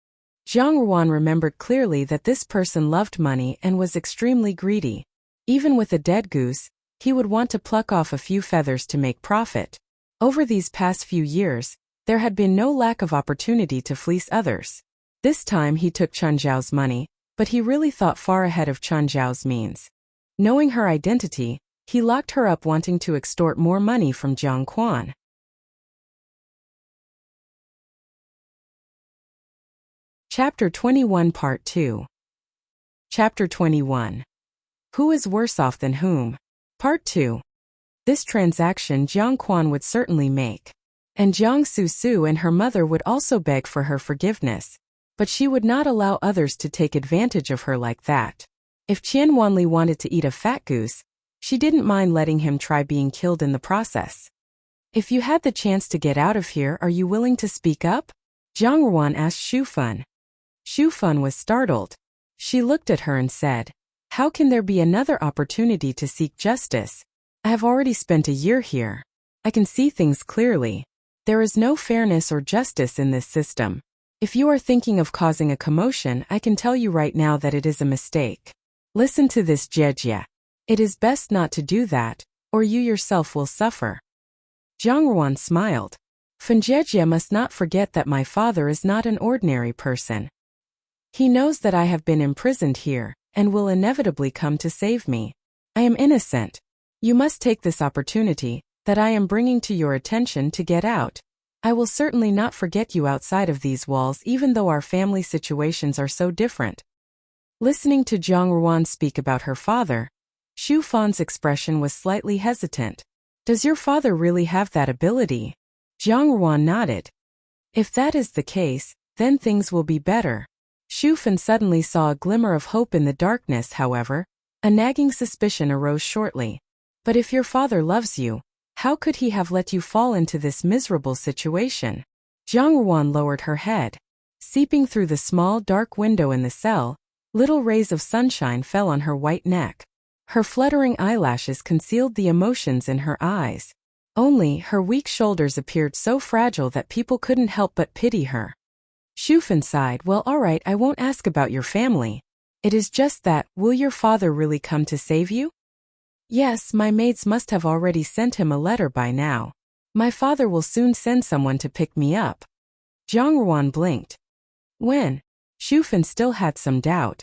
Zhang Ruan remembered clearly that this person loved money and was extremely greedy. Even with a dead goose, he would want to pluck off a few feathers to make profit. Over these past few years, there had been no lack of opportunity to fleece others. This time he took Chen Zhao's money, but he really thought far ahead of Chen Zhao's means. Knowing her identity, he locked her up wanting to extort more money from Jiang Quan. Chapter 21 Part 2. Chapter 21. Who is worse off than whom? Part 2. This transaction Jiang Quan would certainly make. And Jiang Su and her mother would also beg for her forgiveness. But she would not allow others to take advantage of her like that. If Qian Wanli wanted to eat a fat goose, she didn't mind letting him try being killed in the process. If you had the chance to get out of here, are you willing to speak up? Zhang Ruan asked Xu Fan. Xu Fan was startled. She looked at her and said, how can there be another opportunity to seek justice? I have already spent a year here. I can see things clearly. There is no fairness or justice in this system. If you are thinking of causing a commotion, I can tell you right now that it is a mistake. Listen to this, Jejia. It is best not to do that, or you yourself will suffer. Zhang Ruan smiled. Fanjejia must not forget that my father is not an ordinary person. He knows that I have been imprisoned here, and will inevitably come to save me. I am innocent. You must take this opportunity that I am bringing to your attention to get out. I will certainly not forget you outside of these walls even though our family situations are so different. Listening to Zhang Ruan speak about her father, Xu Fan's expression was slightly hesitant. Does your father really have that ability? Zhang Ruan nodded. If that is the case, then things will be better. Xu Fan suddenly saw a glimmer of hope in the darkness, however. A nagging suspicion arose shortly. But if your father loves you, how could he have let you fall into this miserable situation? Zhang Ruan lowered her head. Seeping through the small dark window in the cell, little rays of sunshine fell on her white neck. Her fluttering eyelashes concealed the emotions in her eyes. Only her weak shoulders appeared so fragile that people couldn't help but pity her. Xu Fan sighed. Well, all right, I won't ask about your family. It is just that, will your father really come to save you? Yes, my maids must have already sent him a letter by now. My father will soon send someone to pick me up. Zhang Ruan blinked. When? Xu Fan still had some doubt.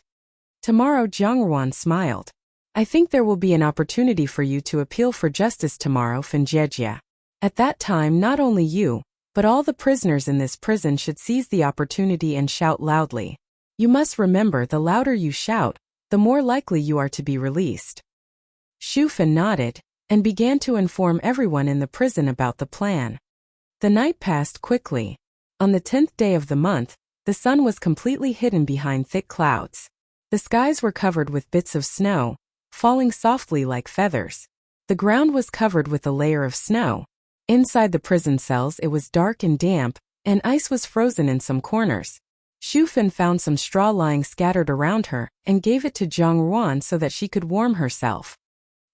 Tomorrow. Zhang Ruan smiled. I think there will be an opportunity for you to appeal for justice tomorrow, Fanjejia. At that time not only you, but all the prisoners in this prison should seize the opportunity and shout loudly. You must remember, the louder you shout, the more likely you are to be released. Xu Fan nodded, and began to inform everyone in the prison about the plan. The night passed quickly. On the 10th day of the month, the sun was completely hidden behind thick clouds. The skies were covered with bits of snow, falling softly like feathers. The ground was covered with a layer of snow. Inside the prison cells it was dark and damp, and ice was frozen in some corners. Xu Fan found some straw lying scattered around her, and gave it to Zhang Ruan so that she could warm herself.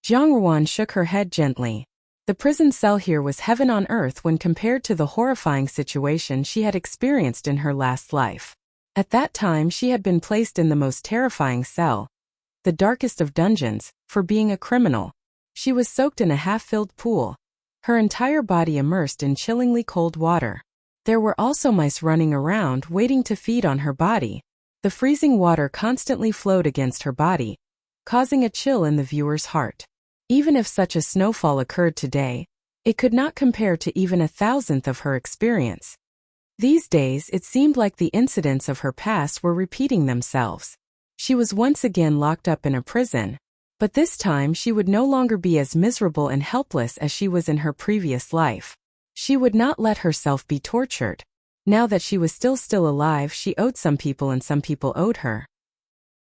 Zhang Ruan shook her head gently. The prison cell here was heaven on earth when compared to the horrifying situation she had experienced in her last life. At that time she had been placed in the most terrifying cell. the darkest of dungeons, for being a criminal. She was soaked in a half-filled pool, her entire body immersed in chillingly cold water. There were also mice running around waiting to feed on her body. The freezing water constantly flowed against her body, causing a chill in the viewer's heart. Even if such a snowfall occurred today, it could not compare to even 1,000th of her experience. These days it seemed like the incidents of her past were repeating themselves. She was once again locked up in a prison, but this time she would no longer be as miserable and helpless as she was in her previous life. She would not let herself be tortured. Now that she was still alive, she owed some people and some people owed her.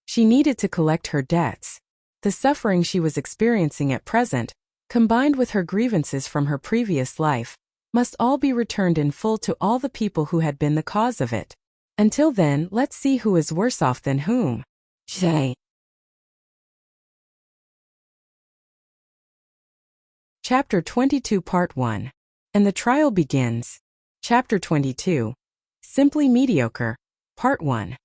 She needed to collect her debts. The suffering she was experiencing at present, combined with her grievances from her previous life, must all be returned in full to all the people who had been the cause of it. Until then, let's see who is worse off than whom. Chapter 22 Part 1. And the trial begins. Chapter 22. Simply Mediocre. Part 1.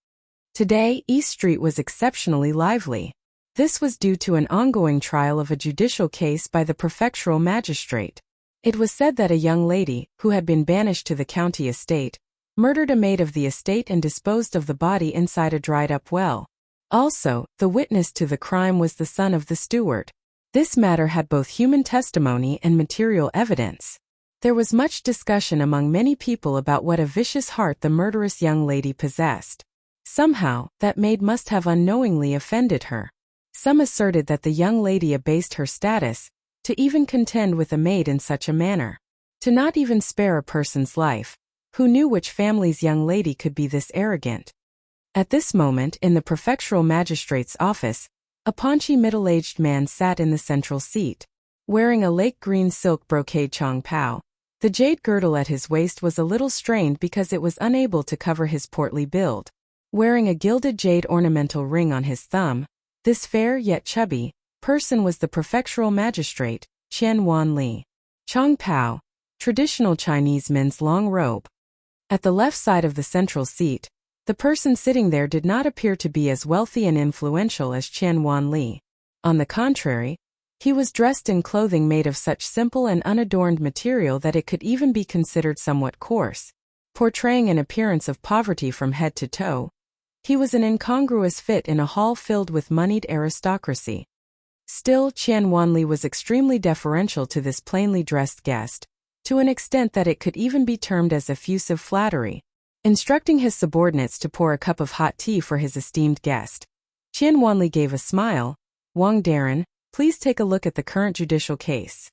Today, East Street was exceptionally lively. This was due to an ongoing trial of a judicial case by the prefectural magistrate. It was said that a young lady, who had been banished to the county estate, murdered a maid of the estate and disposed of the body inside a dried-up well. Also, the witness to the crime was the son of the steward. This matter had both human testimony and material evidence. There was much discussion among many people about what a vicious heart the murderous young lady possessed. Somehow, that maid must have unknowingly offended her. Some asserted that the young lady abased her status, to even contend with a maid in such a manner. To not even spare a person's life. Who knew which family's young lady could be this arrogant? At this moment in the prefectural magistrate's office, a paunchy middle-aged man sat in the central seat. Wearing a lake green silk brocade chong pao, the jade girdle at his waist was a little strained because it was unable to cover his portly build. Wearing a gilded jade ornamental ring on his thumb, this fair yet chubby person was the prefectural magistrate, Qian Wanli. Chong pao, traditional Chinese men's long robe. At the left side of the central seat, the person sitting there did not appear to be as wealthy and influential as Qian Wanli. On the contrary, he was dressed in clothing made of such simple and unadorned material that it could even be considered somewhat coarse, portraying an appearance of poverty from head to toe. He was an incongruous fit in a hall filled with moneyed aristocracy. Still, Qian Wanli was extremely deferential to this plainly dressed guest, to an extent that it could even be termed as effusive flattery. Instructing his subordinates to pour a cup of hot tea for his esteemed guest, Qian Wanli gave a smile. "Wang Darren, please take a look at the current judicial case."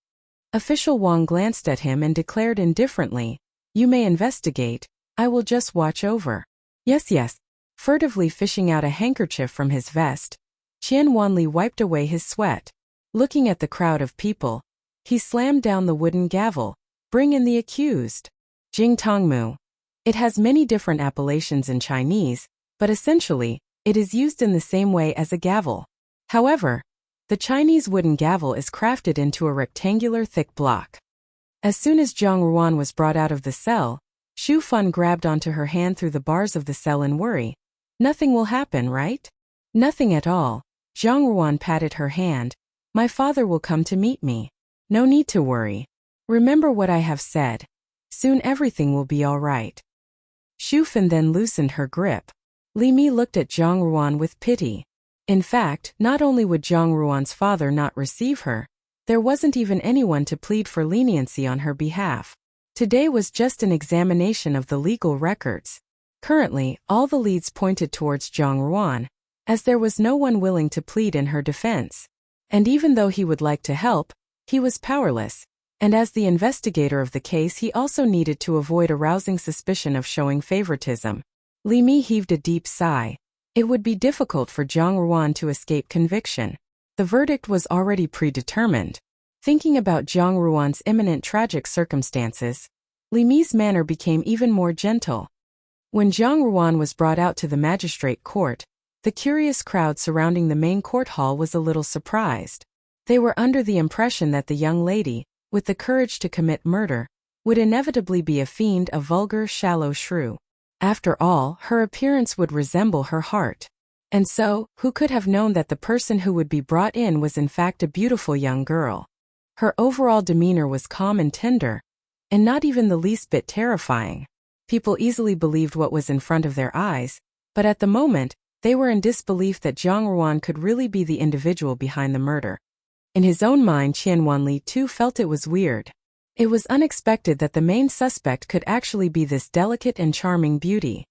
Official Wang glanced at him and declared indifferently, "You may investigate, I will just watch over." Yes. Furtively fishing out a handkerchief from his vest, Qian Wanli wiped away his sweat. Looking at the crowd of people, he slammed down the wooden gavel. "Bring in the accused." Jing Tongmu. It has many different appellations in Chinese, but essentially, it is used in the same way as a gavel. However, the Chinese wooden gavel is crafted into a rectangular thick block. As soon as Zhang Ruan was brought out of the cell, Xu Fan grabbed onto her hand through the bars of the cell in worry. "Nothing will happen, right?" "Nothing at all." Zhang Ruan patted her hand. "My father will come to meet me. No need to worry. Remember what I have said. Soon everything will be all right." Xu Fan then loosened her grip. Li Mi looked at Zhang Ruan with pity. In fact, not only would Zhang Ruan's father not receive her, there wasn't even anyone to plead for leniency on her behalf. Today was just an examination of the legal records. Currently, all the leads pointed towards Zhang Ruan, as there was no one willing to plead in her defense. And even though he would like to help, he was powerless, and as the investigator of the case he also needed to avoid arousing suspicion of showing favoritism. Li Mi heaved a deep sigh. It would be difficult for Zhang Ruan to escape conviction. The verdict was already predetermined. Thinking about Zhang Ruan's imminent tragic circumstances, Li Mi's manner became even more gentle. When Zhang Ruan was brought out to the magistrate court, the curious crowd surrounding the main court hall was a little surprised. They were under the impression that the young lady, with the courage to commit murder, would inevitably be a fiend, a vulgar, shallow shrew. After all, her appearance would resemble her heart. And so, who could have known that the person who would be brought in was in fact a beautiful young girl? Her overall demeanor was calm and tender, and not even the least bit terrifying. People easily believed what was in front of their eyes, but at the moment, they were in disbelief that Zhang Ruan could really be the individual behind the murder. In his own mind, Qian Wanli too felt it was weird. It was unexpected that the main suspect could actually be this delicate and charming beauty.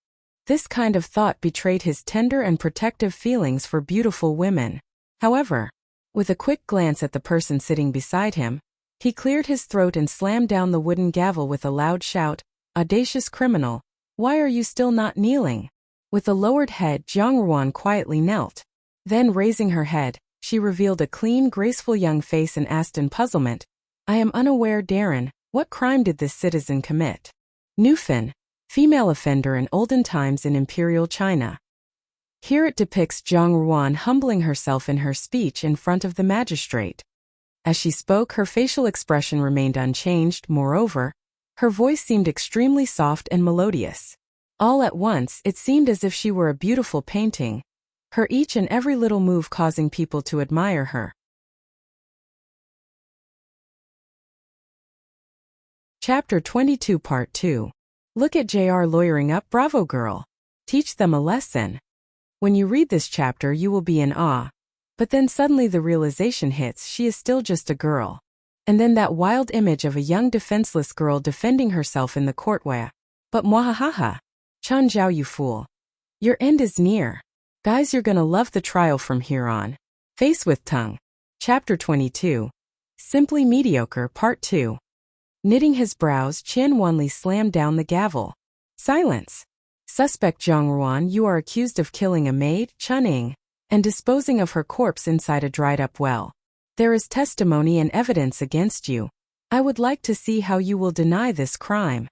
This kind of thought betrayed his tender and protective feelings for beautiful women. However, with a quick glance at the person sitting beside him, he cleared his throat and slammed down the wooden gavel with a loud shout, "Audacious criminal, why are you still not kneeling?" With a lowered head, Zhang Ruan quietly knelt. Then, raising her head, she revealed a clean, graceful young face and asked in puzzlement, "I am unaware, Darren, what crime did this citizen commit?" Nufin, female offender in olden times in Imperial China. Here it depicts Zhang Ruan humbling herself in her speech in front of the magistrate. As she spoke, her facial expression remained unchanged. Moreover, her voice seemed extremely soft and melodious. All at once, it seemed as if she were a beautiful painting, her each and every little move causing people to admire her. Chapter 22 Part 2. Look at JR lawyering up. Bravo, girl. Teach them a lesson. When you read this chapter, you will be in awe. But then suddenly the realization hits, she is still just a girl. And then that wild image of a young defenseless girl defending herself in the courtyard. But mwahahaha. Chan Zhao, you fool. Your end is near. Guys, you're gonna love the trial from here on. Face with tongue. Chapter 22. Simply Mediocre Part 2. Knitting his brows, Qian Wanli slammed down the gavel. Silence. Suspect Zhang Ruan, you are accused of killing a maid, Chunning, and disposing of her corpse inside a dried-up well. There is testimony and evidence against you. I would like to see how you will deny this crime.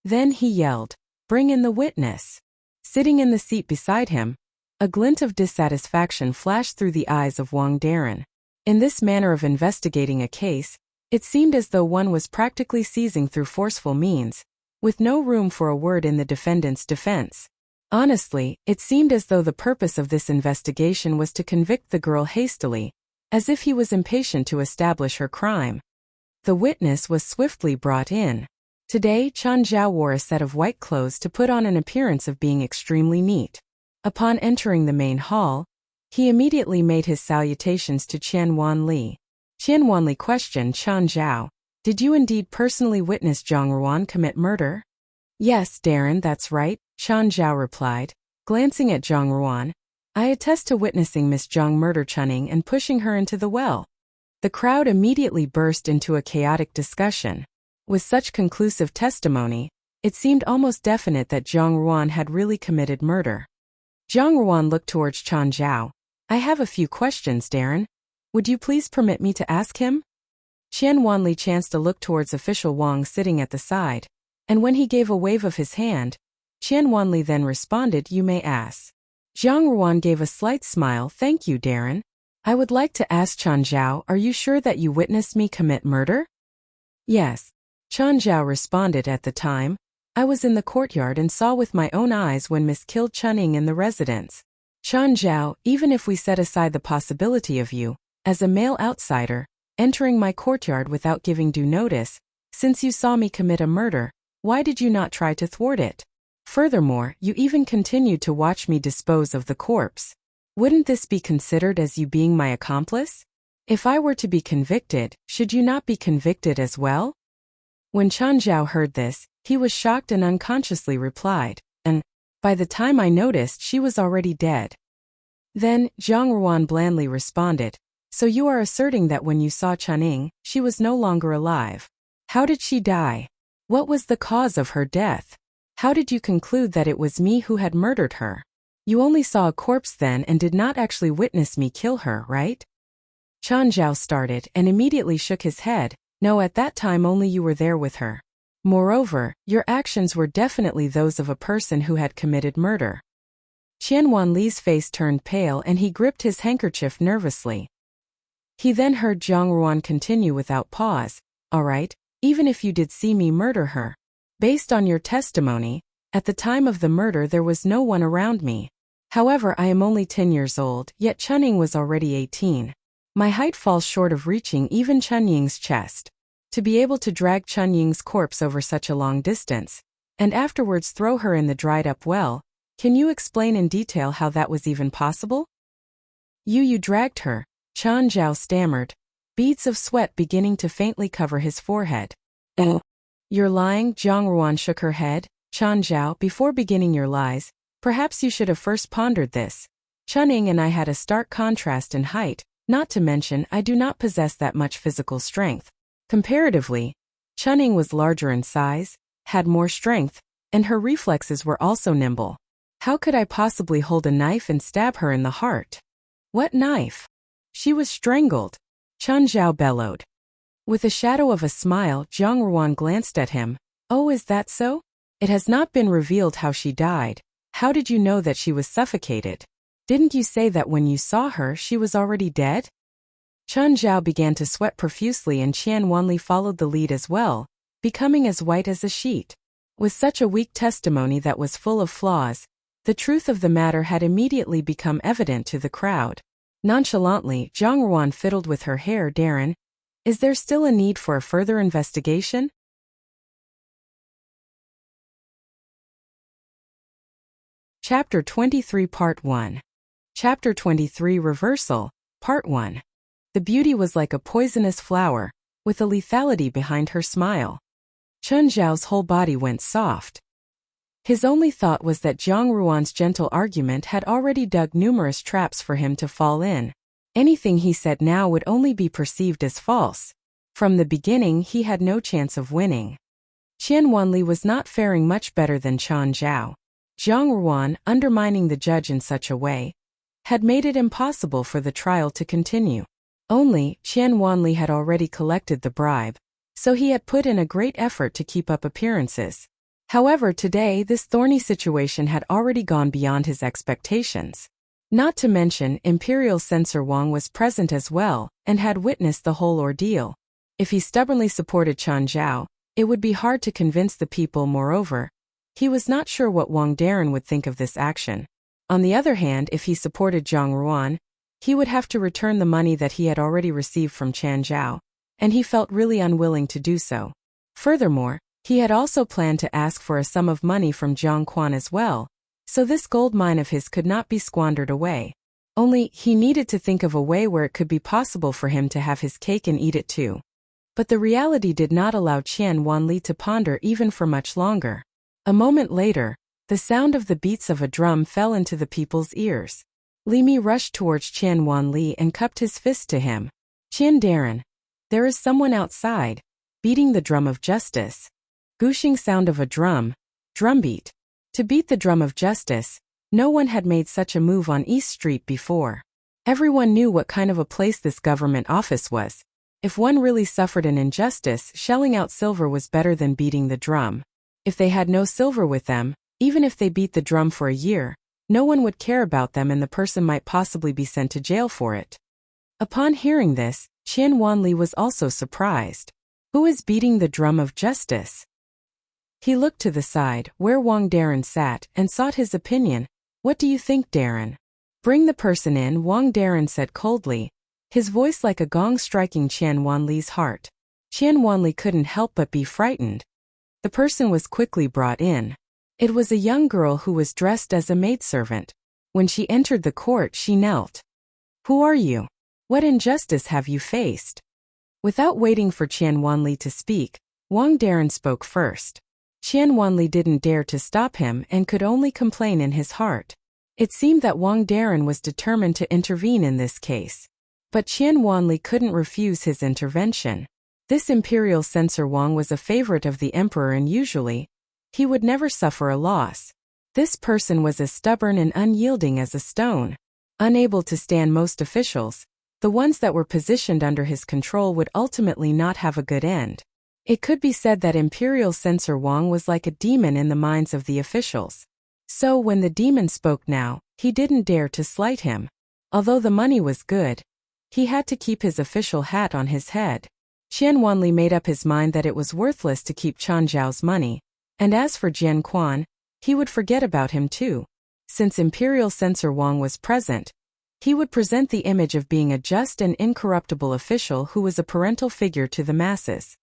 Then he yelled, "Bring in the witness." Sitting in the seat beside him, a glint of dissatisfaction flashed through the eyes of Wang Darren. In this manner of investigating a case, it seemed as though one was practically seizing through forceful means, with no room for a word in the defendant's defense. Honestly, it seemed as though the purpose of this investigation was to convict the girl hastily, as if he was impatient to establish her crime. The witness was swiftly brought in. Today, Chan Zhao wore a set of white clothes to put on an appearance of being extremely neat. Upon entering the main hall, he immediately made his salutations to Qian Wanli. Qian Wanli questioned Chan Zhao, "Did you indeed personally witness Zhang Ruan commit murder?" "Yes, Darren, that's right," Chan Zhao replied, glancing at Zhang Ruan. "I attest to witnessing Miss Zhang murder Chunning and pushing her into the well." The crowd immediately burst into a chaotic discussion. With such conclusive testimony, it seemed almost definite that Zhang Ruan had really committed murder. Zhang Ruan looked towards Chan Zhao. "I have a few questions, Darren. Would you please permit me to ask him?" Qian Wanli chanced to look towards official Wang sitting at the side, and when he gave a wave of his hand, Qian Wanli then responded, "You may ask." Zhang Ruan gave a slight smile. "Thank you, Darren. I would like to ask Chan Zhao, are you sure that you witnessed me commit murder?" "Yes," Chan Zhao responded. "At the time, I was in the courtyard and saw with my own eyes when Miss killed Chunning in the residence." Chan Zhao, even if we set aside the possibility of you, as a male outsider, entering my courtyard without giving due notice, since you saw me commit a murder, why did you not try to thwart it? Furthermore, you even continued to watch me dispose of the corpse. Wouldn't this be considered as you being my accomplice? If I were to be convicted, should you not be convicted as well? When Chan Zhao heard this, he was shocked and unconsciously replied, "And by the time I noticed, she was already dead." Then, Zhang Ruan blandly responded, "So you are asserting that when you saw Chunning, she was no longer alive. How did she die? What was the cause of her death? How did you conclude that it was me who had murdered her? You only saw a corpse then and did not actually witness me kill her, right?" Chan Zhao started and immediately shook his head. "No, at that time only you were there with her. Moreover, your actions were definitely those of a person who had committed murder." Qian Wanli's face turned pale and he gripped his handkerchief nervously. He then heard Zhang Ruan continue without pause, "All right, even if you did see me murder her, based on your testimony, at the time of the murder there was no one around me. However, I am only 10 years old, yet Chunying was already 18. My height falls short of reaching even Chunying's chest. To be able to drag Chunying's corpse over such a long distance, and afterwards throw her in the dried-up well, can you explain in detail how that was even possible? You dragged her, Chan Zhao stammered, beads of sweat beginning to faintly cover his forehead. You're lying, Jiang Ruan shook her head. Chan Zhao, before beginning your lies, perhaps you should have first pondered this. Chunying and I had a stark contrast in height, not to mention I do not possess that much physical strength. Comparatively, Chunying was larger in size, had more strength, and her reflexes were also nimble. How could I possibly hold a knife and stab her in the heart? What knife? She was strangled, Chan Zhao bellowed. With a shadow of a smile, Jiang Ruan glanced at him. Oh, is that so? It has not been revealed how she died. How did you know that she was suffocated? Didn't you say that when you saw her she was already dead? Chan Zhao began to sweat profusely and Qian Wanli followed the lead as well, becoming as white as a sheet. With such a weak testimony that was full of flaws, the truth of the matter had immediately become evident to the crowd. Nonchalantly, Jiang Ruan fiddled with her hair. Darren, is there still a need for a further investigation? Chapter 23 Part 1. Chapter 23 Reversal, Part 1. The beauty was like a poisonous flower, with a lethality behind her smile. Chun Zhao's whole body went soft. His only thought was that Jiang Ruan's gentle argument had already dug numerous traps for him to fall in. Anything he said now would only be perceived as false. From the beginning he had no chance of winning. Qian Wanli was not faring much better than Chan Zhao. Jiang Ruan, undermining the judge in such a way, had made it impossible for the trial to continue. Only, Qian Wanli had already collected the bribe, so he had put in a great effort to keep up appearances. However, today this thorny situation had already gone beyond his expectations. Not to mention, Imperial Censor Wang was present as well, and had witnessed the whole ordeal. If he stubbornly supported Chan Zhao, it would be hard to convince the people. Moreover, he was not sure what Wang Darren would think of this action. On the other hand, if he supported Jiang Ruan, he would have to return the money that he had already received from Chan Zhao, and he felt really unwilling to do so. Furthermore, he had also planned to ask for a sum of money from Jiang Quan as well, so this gold mine of his could not be squandered away. Only, he needed to think of a way where it could be possible for him to have his cake and eat it too. But the reality did not allow Qian Wanli to ponder even for much longer. A moment later, the sound of the beats of a drum fell into the people's ears. Li Mi rushed towards Qian Wanli and cupped his fist to him. Qian Darren, there is someone outside, beating the drum of justice. Gooshing sound of a drum. Drumbeat. To beat the drum of justice, no one had made such a move on East Street before. Everyone knew what kind of a place this government office was. If one really suffered an injustice, shelling out silver was better than beating the drum. If they had no silver with them, even if they beat the drum for a year, no one would care about them and the person might possibly be sent to jail for it. Upon hearing this, Qian Wanli was also surprised. Who is beating the drum of justice? He looked to the side, where Wang Darren sat, and sought his opinion. What do you think, Darren? Bring the person in, Wang Darren said coldly, his voice like a gong striking Qian Wanli's heart. Qian Wanli couldn't help but be frightened. The person was quickly brought in. It was a young girl who was dressed as a maidservant. When she entered the court, she knelt. Who are you? What injustice have you faced? Without waiting for Qian Wanli to speak, Wang Darren spoke first. Qian Wanli didn't dare to stop him and could only complain in his heart. It seemed that Wang Darren was determined to intervene in this case. But Qian Wanli couldn't refuse his intervention. This imperial censor Wang was a favorite of the emperor and usually, he would never suffer a loss. This person was as stubborn and unyielding as a stone. Unable to stand most officials, the ones that were positioned under his control would ultimately not have a good end. It could be said that Imperial Censor Wang was like a demon in the minds of the officials. So when the demon spoke now, he didn't dare to slight him. Although the money was good, he had to keep his official hat on his head. Qian Wanli made up his mind that it was worthless to keep Chan Zhao's money, and as for Jian Quan, he would forget about him too. Since Imperial Censor Wang was present, he would present the image of being a just and incorruptible official who was a parental figure to the masses.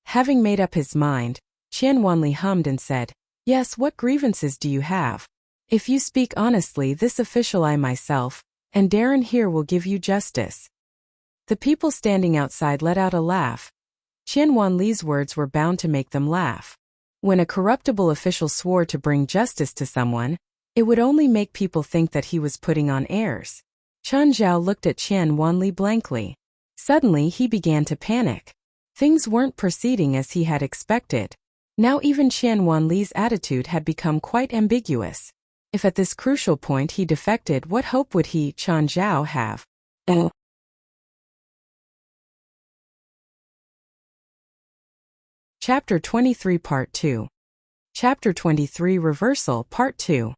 Having made up his mind, Qian Wanli hummed and said, "Yes, what grievances do you have? If you speak honestly, this official I myself, and Darren here will give you justice." The people standing outside let out a laugh. Qian Wanli's words were bound to make them laugh. When a corruptible official swore to bring justice to someone, it would only make people think that he was putting on airs. Chen Zhao looked at Qian Wanli blankly. Suddenly he began to panic. Things weren't proceeding as he had expected. Now even Qian Wanli's attitude had become quite ambiguous. If at this crucial point he defected, what hope would he, Chen Zhao, have? Chapter 23 Part 2. Chapter 23 Reversal Part 2.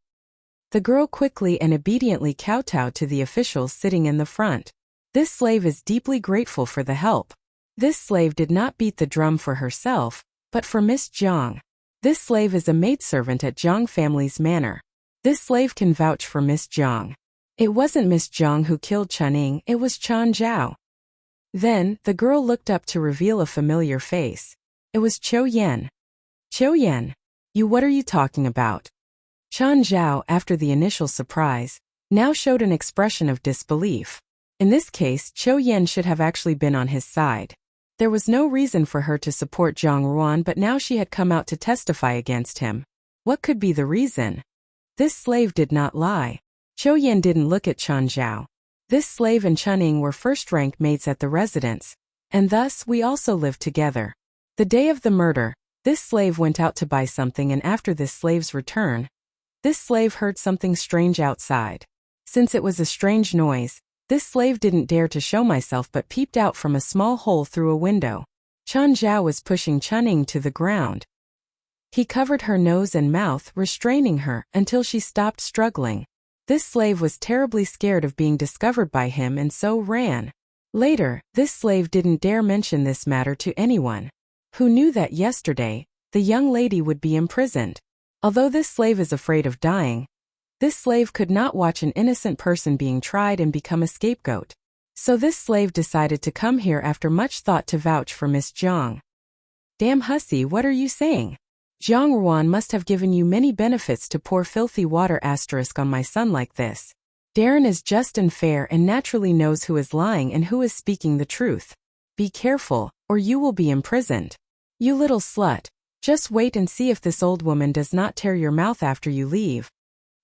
The girl quickly and obediently kowtowed to the officials sitting in the front. This slave is deeply grateful for the help. This slave did not beat the drum for herself, but for Miss Jiang. This slave is a maidservant at Jiang family's manor. This slave can vouch for Miss Jiang. It wasn't Miss Jiang who killed Chuning, it was Chen Zhao. Then, the girl looked up to reveal a familiar face. It was Qiu Yan. Qiu Yan, what are you talking about? Chen Zhao, after the initial surprise, now showed an expression of disbelief. In this case, Qiu Yan should have actually been on his side. There was no reason for her to support Zhang Ruan, but now she had come out to testify against him. What could be the reason? This slave did not lie. Qiu Yan didn't look at Chen Zhao. This slave and Chuning were first-rank maids at the residence, and thus we also lived together. The day of the murder, this slave went out to buy something, and after this slave's return, this slave heard something strange outside. Since it was a strange noise, this slave didn't dare to show myself but peeped out from a small hole through a window. Chen Zhao was pushing Chuning to the ground. He covered her nose and mouth, restraining her, until she stopped struggling. This slave was terribly scared of being discovered by him and so ran. Later, this slave didn't dare mention this matter to anyone. Who knew that yesterday, the young lady would be imprisoned? Although this slave is afraid of dying, this slave could not watch an innocent person being tried and become a scapegoat. So this slave decided to come here after much thought to vouch for Miss Jiang. Damn hussy, what are you saying? Zhang Ruan must have given you many benefits to pour filthy water * on my son like this. Darren is just and fair and naturally knows who is lying and who is speaking the truth. Be careful, or you will be imprisoned. You little slut, just wait and see if this old woman does not tear your mouth after you leave.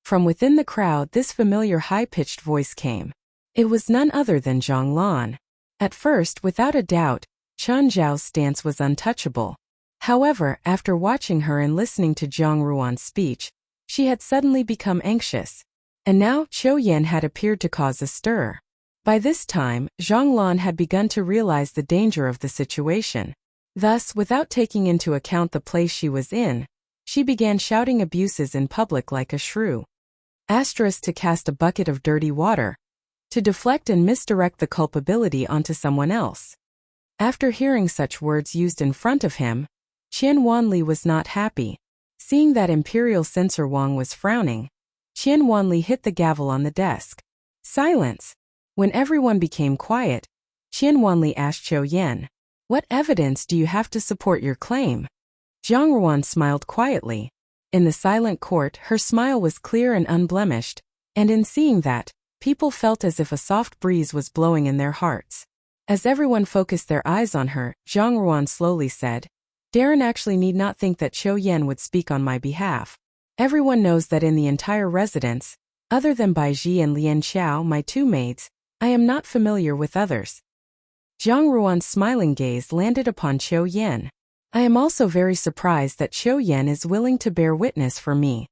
From within the crowd, this familiar high-pitched voice came. It was none other than Zhang Lan. At first, without a doubt, Chen Zhao's stance was untouchable. However, after watching her and listening to Zhang Ruan's speech, she had suddenly become anxious. And now, Qiu Yan had appeared to cause a stir. By this time, Zhang Lan had begun to realize the danger of the situation. Thus, without taking into account the place she was in, she began shouting abuses in public like a shrew. To cast a bucket of dirty water. To deflect and misdirect the culpability onto someone else. After hearing such words used in front of him, Qian Wanli was not happy. Seeing that Imperial Censor Wang was frowning, Qian Wanli hit the gavel on the desk. Silence! When everyone became quiet, Qian Wanli asked Qiu Yan, "What evidence do you have to support your claim?" Zhang Ruan smiled quietly. In the silent court, her smile was clear and unblemished, and in seeing that, people felt as if a soft breeze was blowing in their hearts. As everyone focused their eyes on her, Zhang Ruan slowly said, "Darren actually need not think that Qiu Yan would speak on my behalf. Everyone knows that in the entire residence, other than Bai Ji and Lian Xiao, my two maids, I am not familiar with others." Zhang Ruan's smiling gaze landed upon Qiu Yan. "I am also very surprised that Qiu Yan is willing to bear witness for me."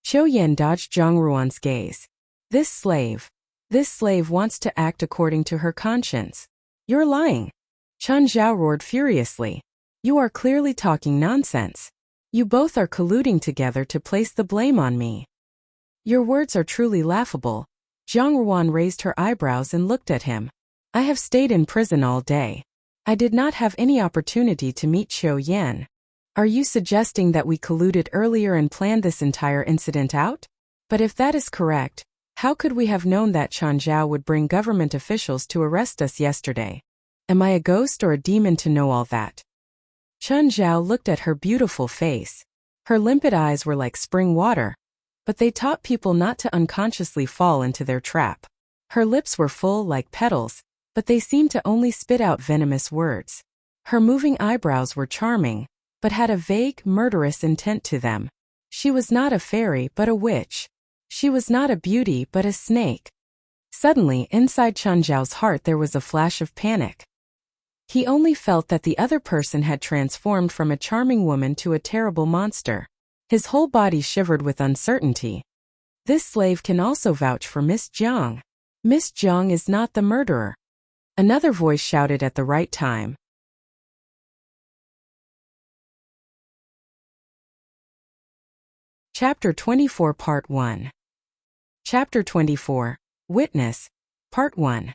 Qiu Yan dodged Zhang Ruan's gaze. This slave wants to act according to her conscience. You're lying." Chen Zhao roared furiously. "You are clearly talking nonsense. You both are colluding together to place the blame on me. Your words are truly laughable." Zhang Ruan raised her eyebrows and looked at him. "I have stayed in prison all day. I did not have any opportunity to meet Qiu Yan. Are you suggesting that we colluded earlier and planned this entire incident out? But if that is correct, how could we have known that Chen Zhao would bring government officials to arrest us yesterday? Am I a ghost or a demon to know all that? Chen Zhao looked at her beautiful face. Her limpid eyes were like spring water, but they taught people not to unconsciously fall into their trap. Her lips were full like petals, but they seemed to only spit out venomous words. Her moving eyebrows were charming, but had a vague, murderous intent to them. She was not a fairy but a witch. She was not a beauty but a snake. Suddenly, inside Chen Zhao's heart there was a flash of panic. He only felt that the other person had transformed from a charming woman to a terrible monster. His whole body shivered with uncertainty. This slave can also vouch for Miss Jiang. Miss Jiang is not the murderer. Another voice shouted at the right time. Chapter 24 Part 1. Chapter 24, Witness, Part 1.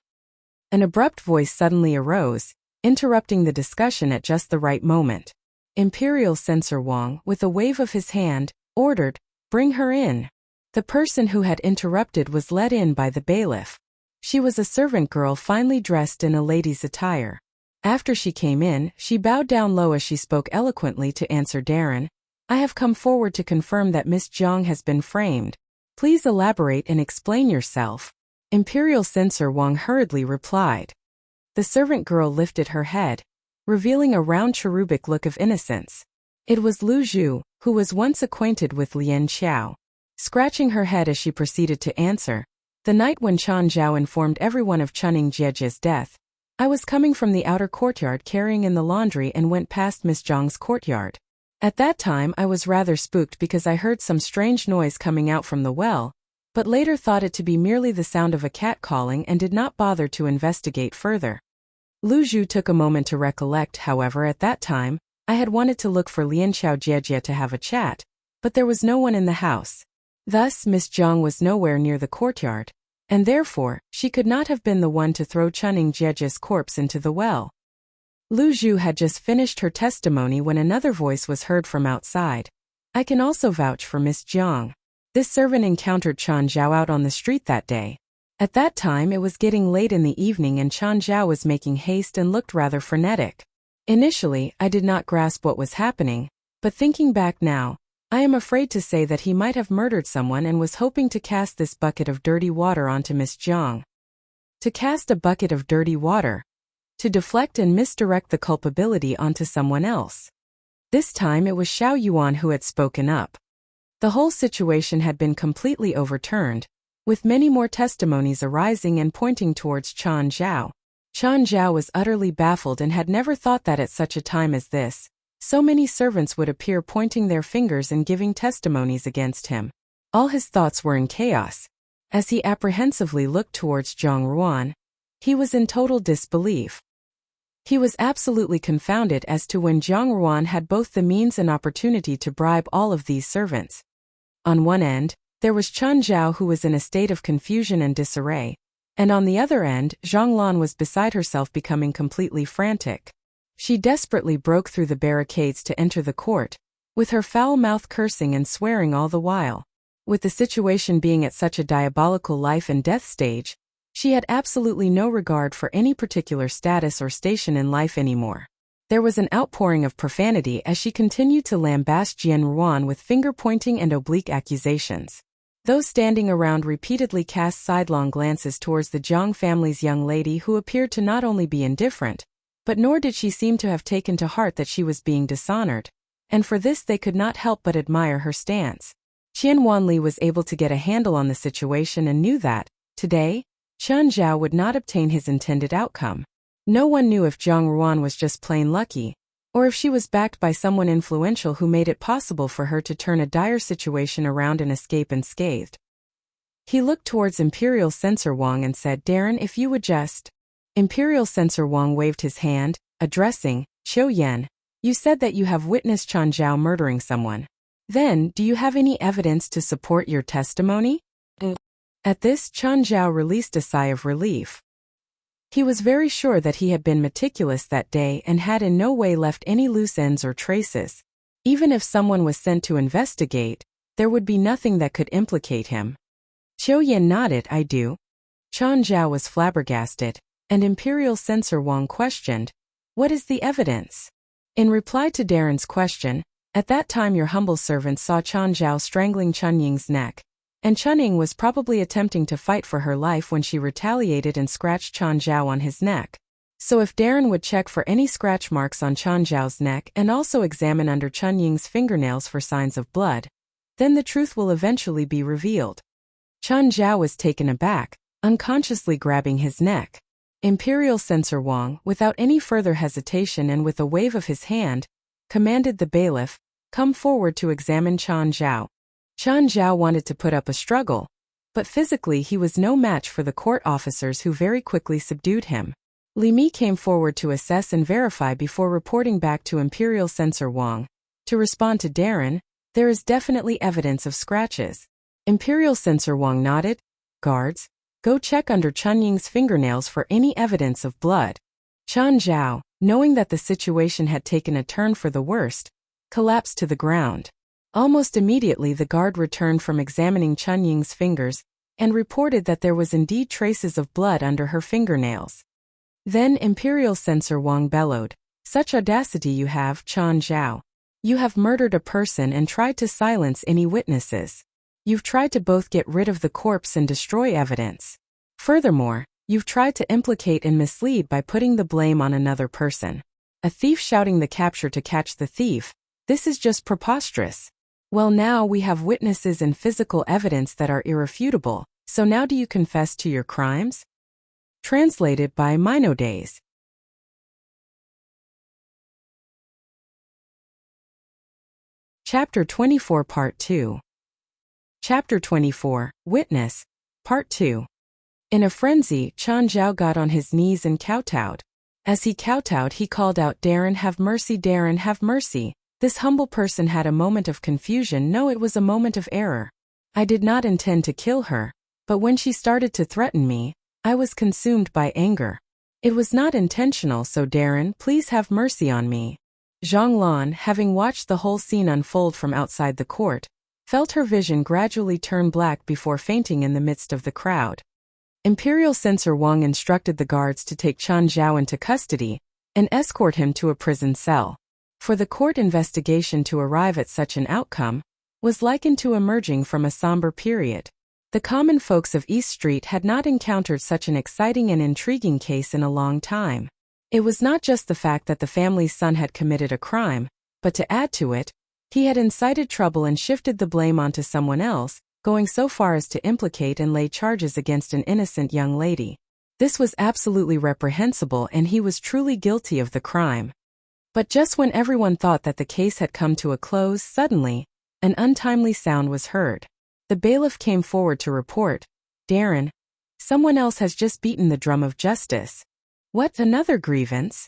An abrupt voice suddenly arose, interrupting the discussion at just the right moment. Imperial Censor Wang, with a wave of his hand, ordered, "Bring her in." The person who had interrupted was led in by the bailiff. She was a servant girl finely dressed in a lady's attire. After she came in, she bowed down low as she spoke eloquently to answer Darren. "I have come forward to confirm that Miss Jiang has been framed. Please elaborate and explain yourself." Imperial Censor Wang hurriedly replied. The servant girl lifted her head, revealing a round cherubic look of innocence. It was Lu Zhu, who was once acquainted with Lian Xiao. Scratching her head as she proceeded to answer, "The night when Chen Zhao informed everyone of Chuning Jiejia's death, I was coming from the outer courtyard carrying in the laundry and went past Miss Jiang's courtyard. At that time I was rather spooked because I heard some strange noise coming out from the well, but later thought it to be merely the sound of a cat calling and did not bother to investigate further." Lu Zhu took a moment to recollect. "However, at that time, I had wanted to look for Lian Xiao Jiejie to have a chat, but there was no one in the house. Thus, Miss Jiang was nowhere near the courtyard, and therefore, she could not have been the one to throw Chuning Jiejie's corpse into the well." Lu Zhu had just finished her testimony when another voice was heard from outside. "I can also vouch for Miss Jiang. This servant encountered Chen Zhao out on the street that day. At that time it was getting late in the evening and Chen Zhao was making haste and looked rather frenetic. Initially, I did not grasp what was happening, but thinking back now, I am afraid to say that he might have murdered someone and was hoping to cast this bucket of dirty water onto Miss Jiang." To cast a bucket of dirty water. To deflect and misdirect the culpability onto someone else. This time it was Xiao Yuan who had spoken up. The whole situation had been completely overturned, with many more testimonies arising and pointing towards Chen Zhao. Chen Zhao was utterly baffled and had never thought that at such a time as this, so many servants would appear pointing their fingers and giving testimonies against him. All his thoughts were in chaos. As he apprehensively looked towards Zhang Ruan, he was in total disbelief. He was absolutely confounded as to when Zhang Ruan had both the means and opportunity to bribe all of these servants. On one end, there was Chen Zhao who was in a state of confusion and disarray, and on the other end, Zhang Lan was beside herself becoming completely frantic. She desperately broke through the barricades to enter the court, with her foul mouth cursing and swearing all the while. With the situation being at such a diabolical life and death stage, she had absolutely no regard for any particular status or station in life anymore. There was an outpouring of profanity as she continued to lambaste Jian Ruan with finger-pointing and oblique accusations. Those standing around repeatedly cast sidelong glances towards the Jiang family's young lady who appeared to not only be indifferent, but nor did she seem to have taken to heart that she was being dishonored, and for this they could not help but admire her stance. Qian Wanli was able to get a handle on the situation and knew that, today, Chen Zhao would not obtain his intended outcome. No one knew if Zhang Ruan was just plain lucky, or if she was backed by someone influential who made it possible for her to turn a dire situation around and escape unscathed. He looked towards Imperial Censor Wang and said, "Darren, if you would just..." Imperial Censor Wang waved his hand, addressing Qiu Yan. "You said that you have witnessed Chen Zhao murdering someone. Then, do you have any evidence to support your testimony?" At this, Chen Zhao released a sigh of relief. He was very sure that he had been meticulous that day and had in no way left any loose ends or traces. Even if someone was sent to investigate, there would be nothing that could implicate him. Qiu Yan nodded, I do. Chen Zhao was flabbergasted, and Imperial Censor Wang questioned, what is the evidence? In reply to Darren's question, at that time your humble servant saw Chen Zhao strangling Chen Ying's neck, and Chen Ying was probably attempting to fight for her life when she retaliated and scratched Chen Zhao on his neck. So if Darren would check for any scratch marks on Chen Zhao's neck and also examine under Chen Ying's fingernails for signs of blood, then the truth will eventually be revealed. Chen Zhao was taken aback, unconsciously grabbing his neck. Imperial Censor Wang, without any further hesitation and with a wave of his hand, commanded the bailiff, come forward to examine Chen Zhao. Chen Zhao wanted to put up a struggle, but physically he was no match for the court officers who very quickly subdued him. Li Mi came forward to assess and verify before reporting back to Imperial Censor Wang. To respond to Darren, there is definitely evidence of scratches. Imperial Censor Wang nodded. Guards, go check under Chen Ying's fingernails for any evidence of blood. Chen Zhao, knowing that the situation had taken a turn for the worst, collapsed to the ground. Almost immediately the guard returned from examining Chen Ying's fingers and reported that there was indeed traces of blood under her fingernails. Then Imperial Censor Wang bellowed, such audacity you have, Chen Zhao. You have murdered a person and tried to silence any witnesses. You've tried to both get rid of the corpse and destroy evidence. Furthermore, you've tried to implicate and mislead by putting the blame on another person. A thief shouting the capture to catch the thief. This is just preposterous. Well, now we have witnesses and physical evidence that are irrefutable, so now do you confess to your crimes? Translated by Minodays. Chapter 24 Part 2. Chapter 24, Witness, Part 2. In a frenzy, Chen Zhao got on his knees and kowtowed. As he kowtowed, he called out, Darren, have mercy, Darren, have mercy. This humble person had a moment of confusion. No, it was a moment of error. I did not intend to kill her, but when she started to threaten me, I was consumed by anger. It was not intentional, so Darren, please have mercy on me. Zhang Lan, having watched the whole scene unfold from outside the court, felt her vision gradually turn black before fainting in the midst of the crowd. Imperial Censor Wang instructed the guards to take Chen Zhao into custody and escort him to a prison cell. For the court investigation to arrive at such an outcome was likened to emerging from a somber period. The common folks of East Street had not encountered such an exciting and intriguing case in a long time. It was not just the fact that the family's son had committed a crime, but to add to it, he had incited trouble and shifted the blame onto someone else, going so far as to implicate and lay charges against an innocent young lady. This was absolutely reprehensible, and he was truly guilty of the crime. But just when everyone thought that the case had come to a close, suddenly, an untimely sound was heard. The bailiff came forward to report, Darren, someone else has just beaten the drum of justice. What, another grievance?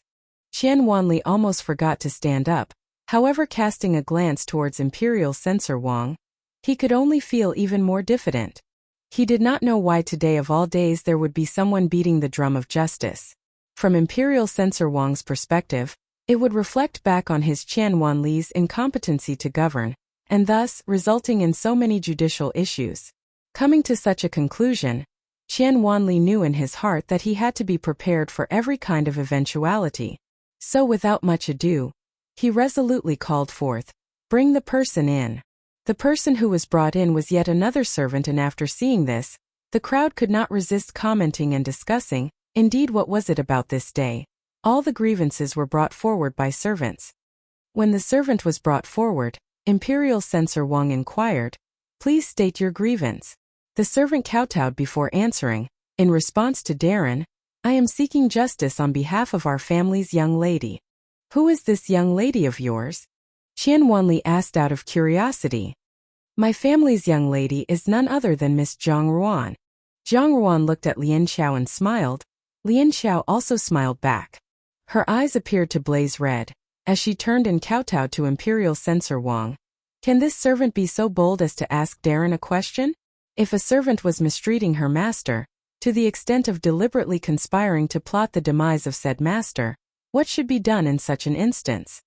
Qian Wanli almost forgot to stand up. However, casting a glance towards Imperial Censor Wang, he could only feel even more diffident. He did not know why today of all days there would be someone beating the drum of justice. From Imperial Censor Wang's perspective, it would reflect back on his Qian Wanli's incompetency to govern, and thus resulting in so many judicial issues. Coming to such a conclusion, Qian Wanli knew in his heart that he had to be prepared for every kind of eventuality. So without much ado, he resolutely called forth, bring the person in. The person who was brought in was yet another servant, and after seeing this, the crowd could not resist commenting and discussing, indeed, what was it about this day? All the grievances were brought forward by servants. When the servant was brought forward, Imperial Censor Wang inquired, please state your grievance. The servant kowtowed before answering, in response to Darren, I am seeking justice on behalf of our family's young lady. Who is this young lady of yours? Qian Wanli asked out of curiosity. My family's young lady is none other than Miss Zhang Ruan. Zhang Ruan looked at Lian Xiao and smiled. Lian Xiao also smiled back. Her eyes appeared to blaze red, as she turned and kowtowed to Imperial Censor Wang. Can this servant be so bold as to ask Darren a question? If a servant was mistreating her master, to the extent of deliberately conspiring to plot the demise of said master, what should be done in such an instance?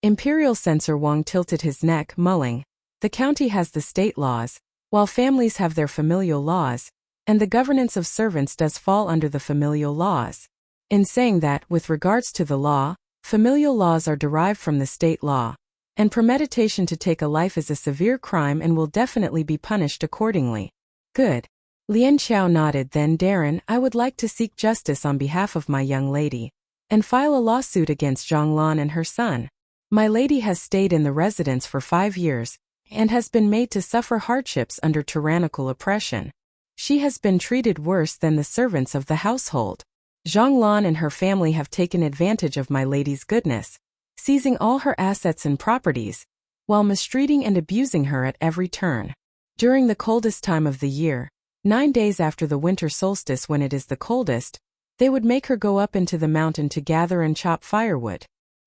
Imperial Censor Wang tilted his neck, mulling, The county has the state laws, while families have their familial laws, and the governance of servants does fall under the familial laws. In saying that, with regards to the law, familial laws are derived from the state law, and premeditation to take a life is a severe crime and will definitely be punished accordingly. Good. Lien Qiao nodded. Then Darren, I would like to seek justice on behalf of my young lady, and file a lawsuit against Zhonglan and her son. My lady has stayed in the residence for 5 years, and has been made to suffer hardships under tyrannical oppression. She has been treated worse than the servants of the household. Zhonglan and her family have taken advantage of my lady's goodness, seizing all her assets and properties, while mistreating and abusing her at every turn. During the coldest time of the year, 9 days after the winter solstice when it is the coldest, they would make her go up into the mountain to gather and chop firewood.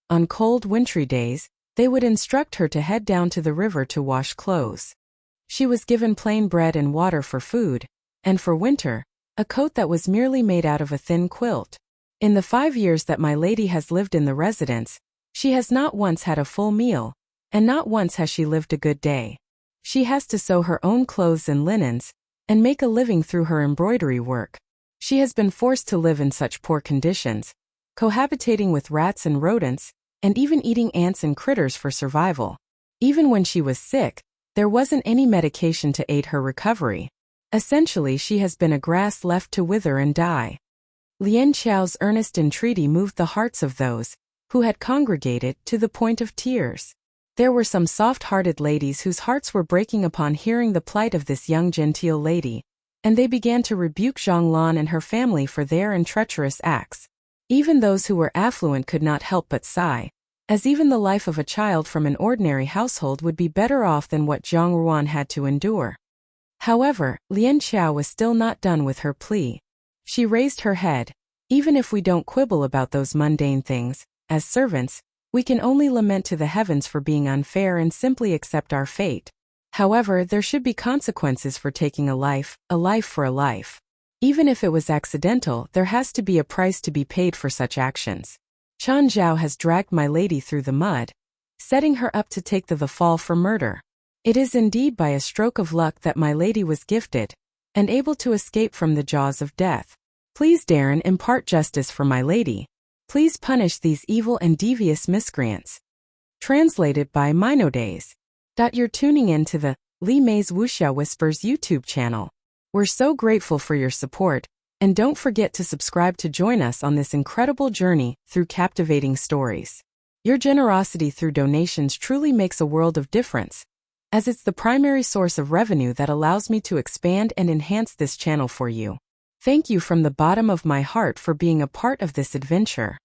On cold wintry days, they would instruct her to head down to the river to wash clothes. She was given plain bread and water for food, and for winter, a coat that was merely made out of a thin quilt. In the 5 years that my lady has lived in the residence, she has not once had a full meal, and not once has she lived a good day. She has to sew her own clothes and linens, and make a living through her embroidery work. She has been forced to live in such poor conditions, cohabitating with rats and rodents, and even eating ants and critters for survival. Even when she was sick, there wasn't any medication to aid her recovery. Essentially, she has been a grass left to wither and die. Lien Qiao's earnest entreaty moved the hearts of those who had congregated to the point of tears. There were some soft-hearted ladies whose hearts were breaking upon hearing the plight of this young genteel lady, and they began to rebuke Zhonglan and her family for their and treacherous acts. Even those who were affluent could not help but sigh, as even the life of a child from an ordinary household would be better off than what Zhang Ruan had to endure. However, Lien Qiao was still not done with her plea. She raised her head. Even if we don't quibble about those mundane things, as servants, we can only lament to the heavens for being unfair and simply accept our fate. However, there should be consequences for taking a life for a life. Even if it was accidental, there has to be a price to be paid for such actions. Chan Zhao has dragged my lady through the mud, setting her up to take the fall for murder. It is indeed by a stroke of luck that my lady was gifted, and able to escape from the jaws of death. Please, Darren, impart justice for my lady. Please punish these evil and devious miscreants. Translated by Minodays. You're tuning in to the Li Mei's Wuxia Whispers YouTube channel. We're so grateful for your support, and don't forget to subscribe to join us on this incredible journey through captivating stories. Your generosity through donations truly makes a world of difference, as it's the primary source of revenue that allows me to expand and enhance this channel for you. Thank you from the bottom of my heart for being a part of this adventure.